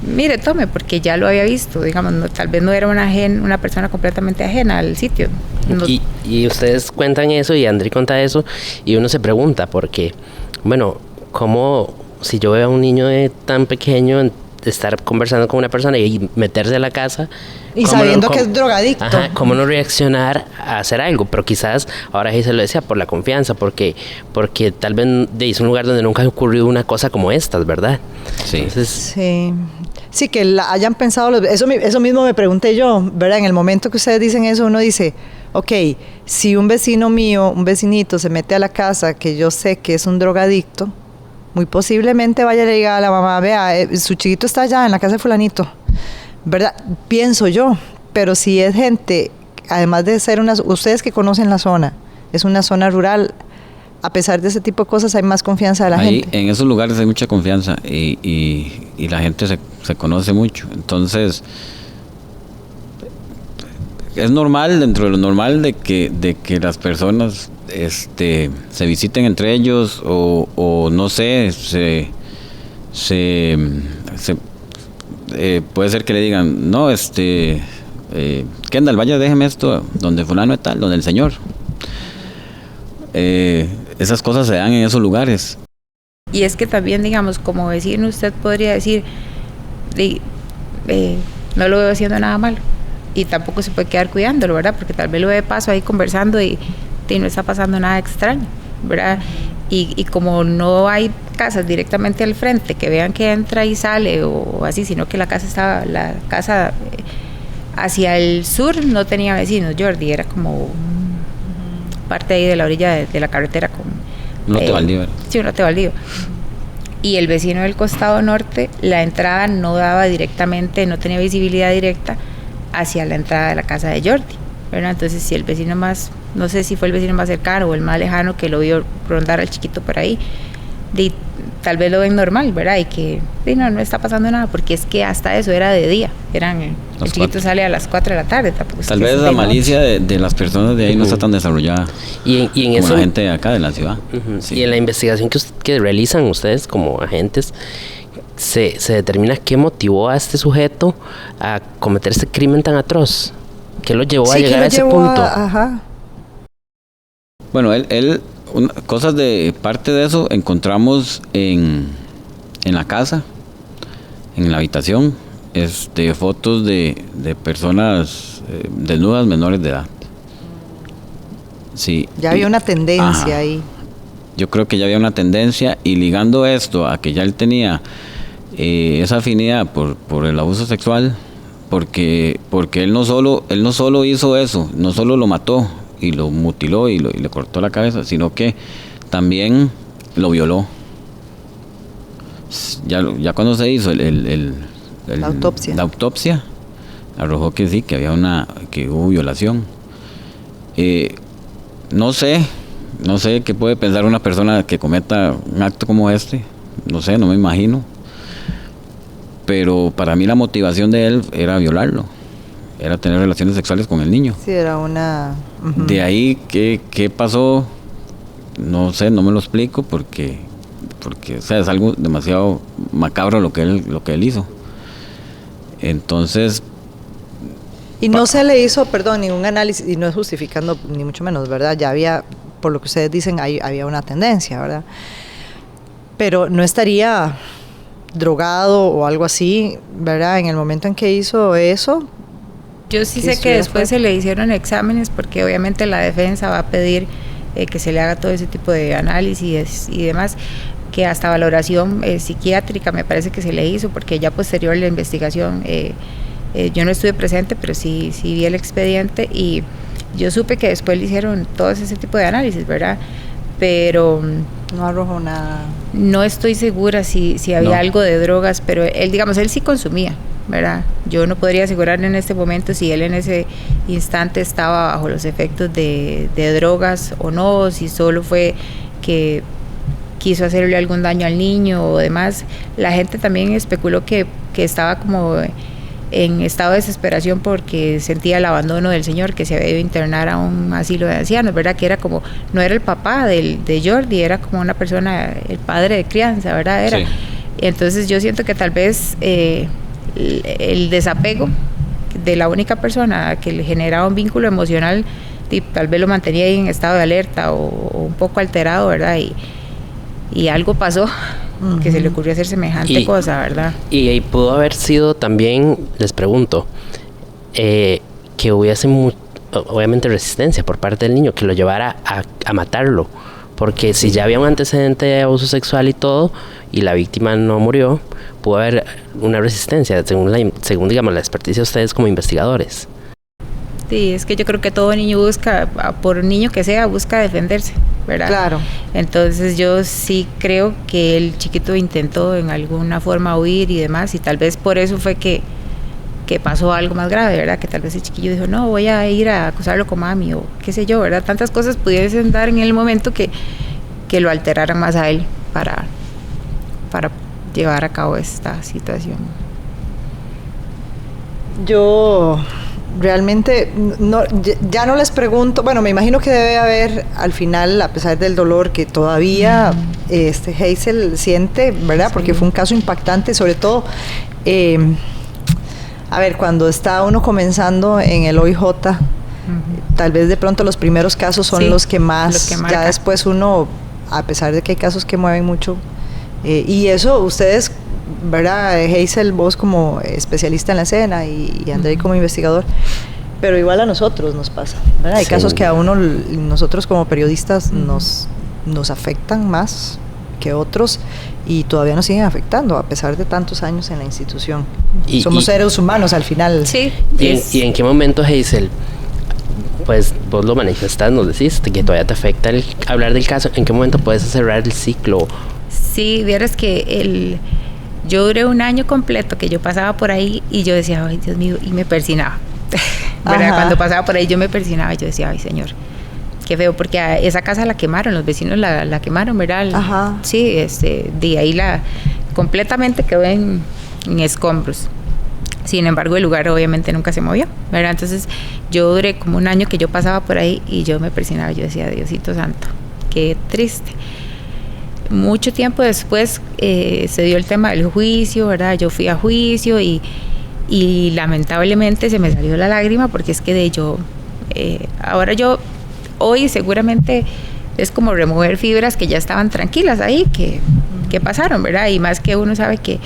S4: mire, tome, porque ya lo había visto, digamos, tal vez no era una persona completamente ajena al sitio. No.
S1: Y ustedes cuentan eso y Andrei cuenta eso y uno se pregunta, porque, bueno, ¿cómo, si yo veo a un niño tan pequeño estar conversando con una persona y meterse a la casa
S2: y sabiendo que es drogadicto,
S1: cómo no reaccionar a hacer algo? Pero quizás ahora sí se lo decía por la confianza, porque tal vez es un lugar donde nunca ha ocurrido una cosa como estas, ¿verdad?
S3: Sí.
S1: Entonces,
S2: sí, que hayan pensado eso mismo me pregunté yo, ¿verdad? En el momento que ustedes dicen eso, uno dice, ok, si un vecino mío, un vecinito se mete a la casa que yo sé que es un drogadicto, muy posiblemente vaya a llegar a la mamá, vea, su chiquito está allá en la casa de fulanito, ¿verdad? Pienso yo, pero si es gente además de ser ustedes que conocen la zona, es una zona rural, a pesar de ese tipo de cosas hay más confianza de la gente.
S3: En esos lugares hay mucha confianza y la gente se conoce mucho. Entonces, es normal, dentro de lo normal, de que las personas se visiten entre ellos o no sé, puede ser que le digan, no, Kendall, vaya, déjeme esto donde fulano es tal, donde el señor. Esas cosas se dan en esos lugares.
S4: Y es que también, digamos, como vecino, usted podría decir, no lo veo haciendo nada malo. Y tampoco se puede quedar cuidándolo, ¿verdad? Porque tal vez lo ve de paso ahí conversando y no está pasando nada extraño, ¿verdad? Y como no hay casas directamente al frente que vean que entra y sale o así, sino que la casa hacia el sur no tenía vecinos, Jordi, era como parte ahí de la orilla de la carretera con
S3: un lote baldío.
S4: Sí, un lote baldío. Y el vecino del costado norte, la entrada no daba directamente, no tenía visibilidad directa hacia la entrada de la casa de Jordi, ¿verdad? Entonces, si el vecino más, no sé si fue el vecino más cercano o el más lejano que lo vio rondar al chiquito por ahí, tal vez lo ven normal, ¿verdad? Y que no está pasando nada, porque es que hasta eso era de día, el chiquito sale a las 4 de la tarde.
S3: Tal vez la malicia de las personas de ahí no está tan desarrollada como la gente de acá de la ciudad.
S1: Sí. Y en la investigación que realizan ustedes como agentes, se determina qué motivó a este sujeto a cometer este crimen tan atroz. ¿Qué lo llevó a llegar a ese punto?
S2: Ajá.
S3: Bueno, cosas de parte de eso encontramos en la casa, en la habitación, fotos de personas desnudas menores de edad. Sí.
S2: Ya había una tendencia ahí.
S3: Yo creo que ya había una tendencia, y ligando esto a que ya él tenía esa afinidad por el abuso sexual, porque él no solo hizo eso, no solo lo mató y lo mutiló y le cortó la cabeza, sino que también lo violó. Ya cuando se hizo la autopsia arrojó que sí, que hubo violación. No sé qué puede pensar una persona que cometa un acto como este, no me imagino, pero para mí la motivación de él era violarlo, era tener relaciones sexuales con el niño.
S2: Sí, era una... Uh-huh.
S3: De ahí, ¿qué pasó? No sé, no me lo explico porque o sea, es algo demasiado macabro lo que él hizo. Entonces...
S2: Y no se le hizo, ningún análisis, y no es justificando ni mucho menos, ¿verdad? Ya había, por lo que ustedes dicen, había una tendencia, ¿verdad? Pero no estaría drogado o algo así, ¿verdad? En el momento en que hizo eso.
S4: Yo sí sé que después se le hicieron exámenes, porque obviamente la defensa va a pedir que se le haga todo ese tipo de análisis y demás, que hasta valoración psiquiátrica me parece que se le hizo, porque ya posterior a la investigación, yo no estuve presente, pero sí vi el expediente, y yo supe que después le hicieron todo ese tipo de análisis, ¿verdad? Pero
S2: no arrojó nada.
S4: No estoy segura si había algo de drogas, pero él sí consumía, ¿verdad? Yo no podría asegurar en este momento si él en ese instante estaba bajo los efectos de drogas o no, si solo fue que quiso hacerle algún daño al niño o demás. La gente también especuló que estaba como en estado de desesperación porque sentía el abandono del señor, que se había ido a internar a un asilo de ancianos, ¿verdad? Que era como, no era el papá de Jordi, era como una persona, el padre de crianza, ¿verdad? Era. Sí. Entonces yo siento que tal vez el desapego de la única persona que le generaba un vínculo emocional, tal vez lo mantenía ahí en estado de alerta o un poco alterado, ¿verdad? Y algo pasó, uh-huh, que se le ocurrió hacer semejante cosa, ¿verdad?
S1: Y pudo haber sido también, les pregunto, que hubiese obviamente resistencia por parte del niño, que lo llevara a matarlo, porque si ya había un antecedente de abuso sexual y todo, y la víctima no murió, pudo haber una resistencia, según digamos la experticia de ustedes como investigadores.
S4: Sí, es que yo creo que todo niño busca, por niño que sea, busca defenderse, ¿verdad?
S2: Claro.
S4: Entonces yo sí creo que el chiquito intentó en alguna forma huir y demás, y tal vez por eso fue que que pasó algo más grave, ¿verdad? Que tal vez el chiquillo dijo, no, voy a ir a acusarlo con mami, o qué sé yo, ¿verdad? Tantas cosas pudiesen dar en el momento que lo alteraran más a él para llevar a cabo esta situación.
S2: Yo realmente ya no les pregunto, bueno, me imagino que debe haber al final, a pesar del dolor que todavía Hazel siente, ¿verdad? Porque fue un caso impactante, sobre todo, a ver, cuando está uno comenzando en el OIJ, tal vez de pronto los primeros casos son los que más, ya después uno, a pesar de que hay casos que mueven mucho, y eso ustedes, ¿verdad? Hazel, vos como especialista en la escena y Andrei como investigador, pero igual a nosotros nos pasa, ¿verdad? Hay casos que a uno, nosotros como periodistas nos afectan más que otros y todavía nos siguen afectando a pesar de tantos años en la institución. Somos seres humanos al final.
S4: Sí.
S1: ¿Y en qué momento, Hazel, pues vos lo manifestás, nos decís que todavía te afecta el hablar del caso? ¿En qué momento puedes cerrar el ciclo?
S4: Sí, vieras que yo duré un año completo que yo pasaba por ahí y yo decía, ay, Dios mío, y me persinaba. Cuando pasaba por ahí yo me persinaba y yo decía, ay, Señor, qué feo, porque a esa casa la quemaron, los vecinos la quemaron, ¿verdad?
S2: Ajá.
S4: Sí, de ahí completamente quedó en escombros. Sin embargo, el lugar obviamente nunca se movió, ¿verdad? Entonces yo duré como un año que yo pasaba por ahí y yo me persinaba, yo decía, Diosito santo, qué triste. Mucho tiempo después se dio el tema del juicio, ¿verdad? Yo fui a juicio y lamentablemente se me salió la lágrima porque es que ahora hoy seguramente es como remover fibras que ya estaban tranquilas ahí, que pasaron, ¿verdad? Y más que uno sabe que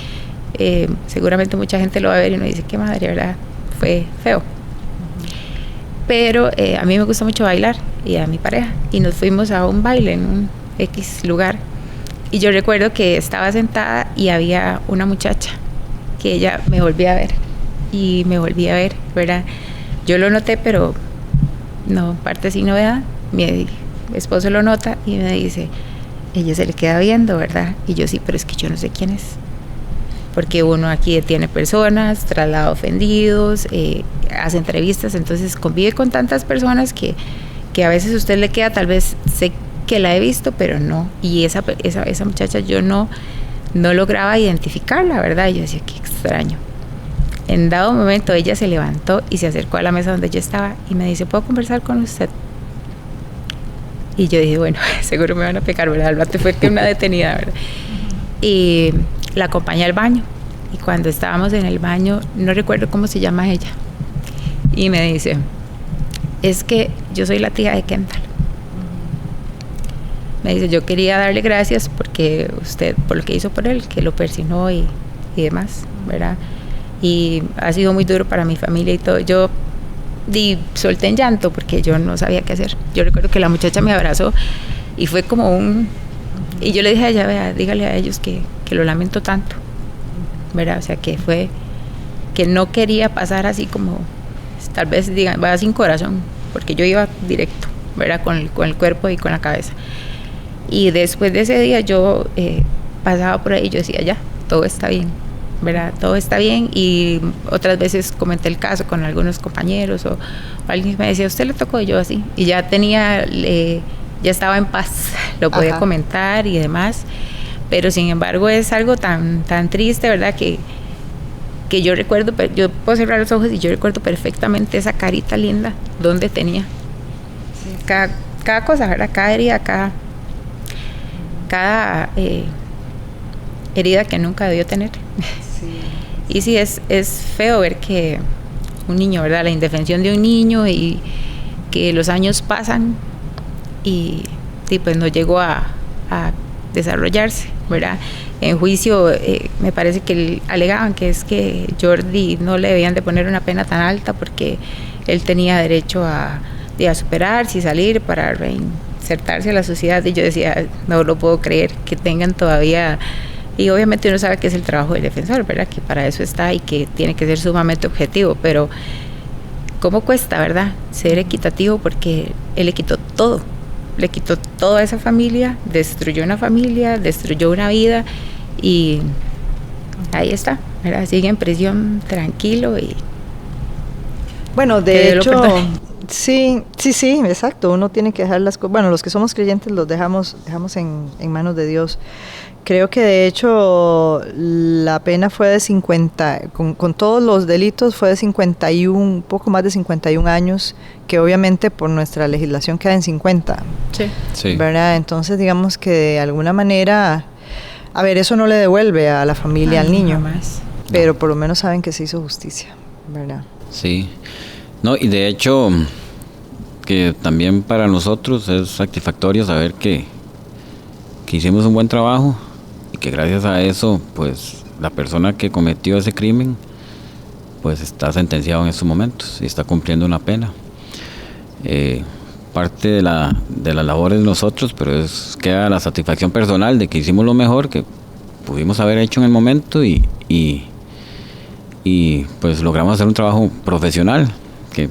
S4: seguramente mucha gente lo va a ver y uno dice, qué madre, ¿verdad? Fue feo. Pero a mí me gusta mucho bailar y a mi pareja y nos fuimos a un baile en un X lugar. Y yo recuerdo que estaba sentada y había una muchacha que ella me volvía a ver y me volvía a ver, ¿verdad? Yo lo noté, pero no, parte sin novedad. Mi esposo lo nota y me dice, ella se le queda viendo, ¿verdad? Y yo sí, pero es que yo no sé quién es. Porque uno aquí detiene personas, traslada ofendidos, hace entrevistas, entonces convive con tantas personas que a veces a usted le queda, tal vez sé que la he visto, pero no. Y esa muchacha yo no lograba identificarla, ¿verdad? Y yo decía, qué extraño. En dado momento ella se levantó y se acercó a la mesa donde yo estaba y me dice, ¿puedo conversar con usted? Y yo dije, bueno, seguro me van a pegar, ¿verdad? El rato fue que una detenida, ¿verdad? Y la acompañé al baño. Y cuando estábamos en el baño, no recuerdo cómo se llama ella. Y me dice, es que yo soy la tía de Kendall. Me dice, yo quería darle gracias porque usted, por lo que hizo por él, que lo persinó y demás, ¿verdad? Y ha sido muy duro para mi familia y todo. Yo solté en llanto porque yo no sabía qué hacer. Yo recuerdo que la muchacha me abrazó y fue como y yo le dije a ella, vea, dígale a ellos que lo lamento tanto, ¿verdad? O sea, que no quería pasar así como, tal vez digan, vaya sin corazón, porque yo iba directo, ¿verdad? Con el cuerpo y con la cabeza. Y después de ese día yo pasaba por ahí y yo decía, ya, todo está bien, ¿verdad? Todo está bien. Y otras veces comenté el caso con algunos compañeros o alguien me decía, ¿usted le tocó? Y yo así. Y ya ya estaba en paz, lo podía comentar y demás. Pero sin embargo es algo tan triste, ¿verdad? Que yo recuerdo, yo puedo cerrar los ojos y yo recuerdo perfectamente esa carita linda, donde tenía. Sí. Cada cosa, ¿verdad? Cada herida, cada herida que nunca debió tener. Sí. Y sí, es feo ver que un niño, ¿verdad? La indefensión de un niño y que los años pasan y pues no llegó a desarrollarse, ¿verdad? En juicio me parece que alegaban que es que Jordi no le debían de poner una pena tan alta porque él tenía derecho a superarse y salir para reinsertarse a la sociedad. Y yo decía, no lo puedo creer que tengan todavía. Y obviamente uno sabe que es el trabajo del defensor, ¿verdad? Que para eso está y que tiene que ser sumamente objetivo, pero ¿cómo cuesta, verdad? Ser equitativo, porque él le quitó todo a esa familia, destruyó una familia, destruyó una vida y ahí está, ¿verdad? Sigue en prisión tranquilo y
S2: Bueno,
S4: Que
S2: de
S4: Dios lo
S2: hecho,
S4: perdone.
S2: sí, exacto. Uno tiene que dejar las cosas. Bueno, los que somos creyentes los dejamos en manos de Dios. Creo que de hecho la pena fue de 50, con todos los delitos fue de 51, un poco más de 51 años, que obviamente por nuestra legislación queda en 50,
S4: Sí.
S3: Sí.
S2: ¿verdad? Entonces digamos que de alguna manera, a ver, eso no le devuelve a la familia, al niño,
S4: Jamás.
S2: pero por lo menos saben que se hizo justicia, ¿verdad?
S3: Sí. No, y de hecho, que también para nosotros es satisfactorio saber que hicimos un buen trabajo y que gracias a eso, pues, la persona que cometió ese crimen, pues, está sentenciado en estos momentos y está cumpliendo una pena. Parte de la labor de nosotros, pero queda la satisfacción personal de que hicimos lo mejor que pudimos haber hecho en el momento y pues logramos hacer un trabajo profesional, que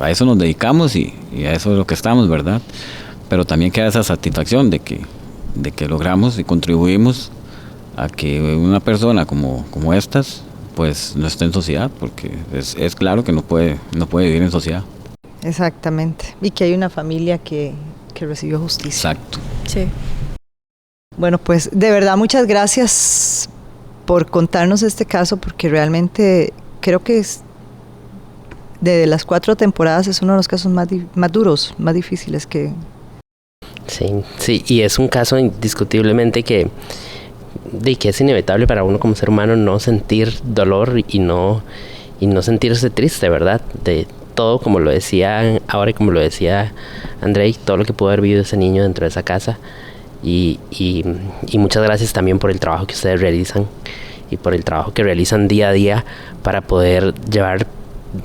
S3: a eso nos dedicamos y a eso es lo que estamos, ¿verdad? Pero también queda esa satisfacción de que logramos y contribuimos a que una persona como estas pues no esté en sociedad, porque es claro que no puede vivir en sociedad.
S2: Exactamente. Y que hay una familia que recibió justicia.
S3: Exacto.
S4: Sí.
S2: Bueno, pues de verdad muchas gracias por contarnos este caso, porque realmente creo que de las 4 temporadas es uno de los casos más duros, más difíciles que...
S1: Sí, y es un caso indiscutiblemente que es inevitable para uno como ser humano no sentir dolor y no sentirse triste, ¿verdad? De todo, como lo decía ahora y como lo decía Andrei, todo lo que pudo haber vivido ese niño dentro de esa casa. Y muchas gracias también por el trabajo que ustedes realizan y por el trabajo que realizan día a día para poder llevar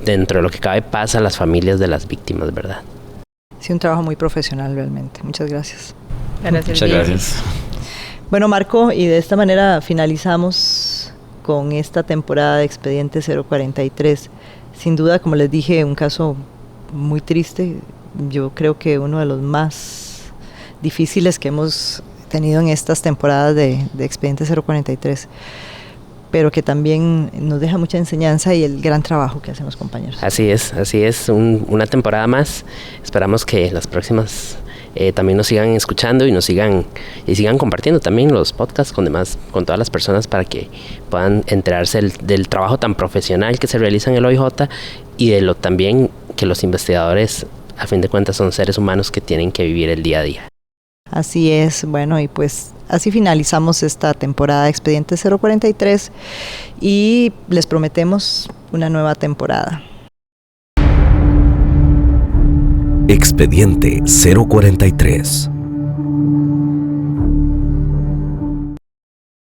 S1: dentro de lo que cabe paz a las familias de las víctimas, ¿verdad?
S2: Sí, un trabajo muy profesional realmente. Muchas gracias.
S3: Muchas gracias.
S2: Bueno, Marco, y de esta manera finalizamos con esta temporada de Expediente 043. Sin duda, como les dije, un caso muy triste. Yo creo que uno de los más difíciles que hemos tenido en estas temporadas de Expediente 043, pero que también nos deja mucha enseñanza y el gran trabajo que hacen los compañeros.
S1: Así es, una temporada más. Esperamos que las próximas también nos sigan escuchando y sigan compartiendo también los podcasts con todas las personas para que puedan enterarse del trabajo tan profesional que se realiza en el OIJ y de lo también que los investigadores, a fin de cuentas, son seres humanos que tienen que vivir el día a día.
S2: Así es, bueno, y pues así finalizamos esta temporada de Expediente 043 y les prometemos una nueva temporada.
S5: Expediente 043.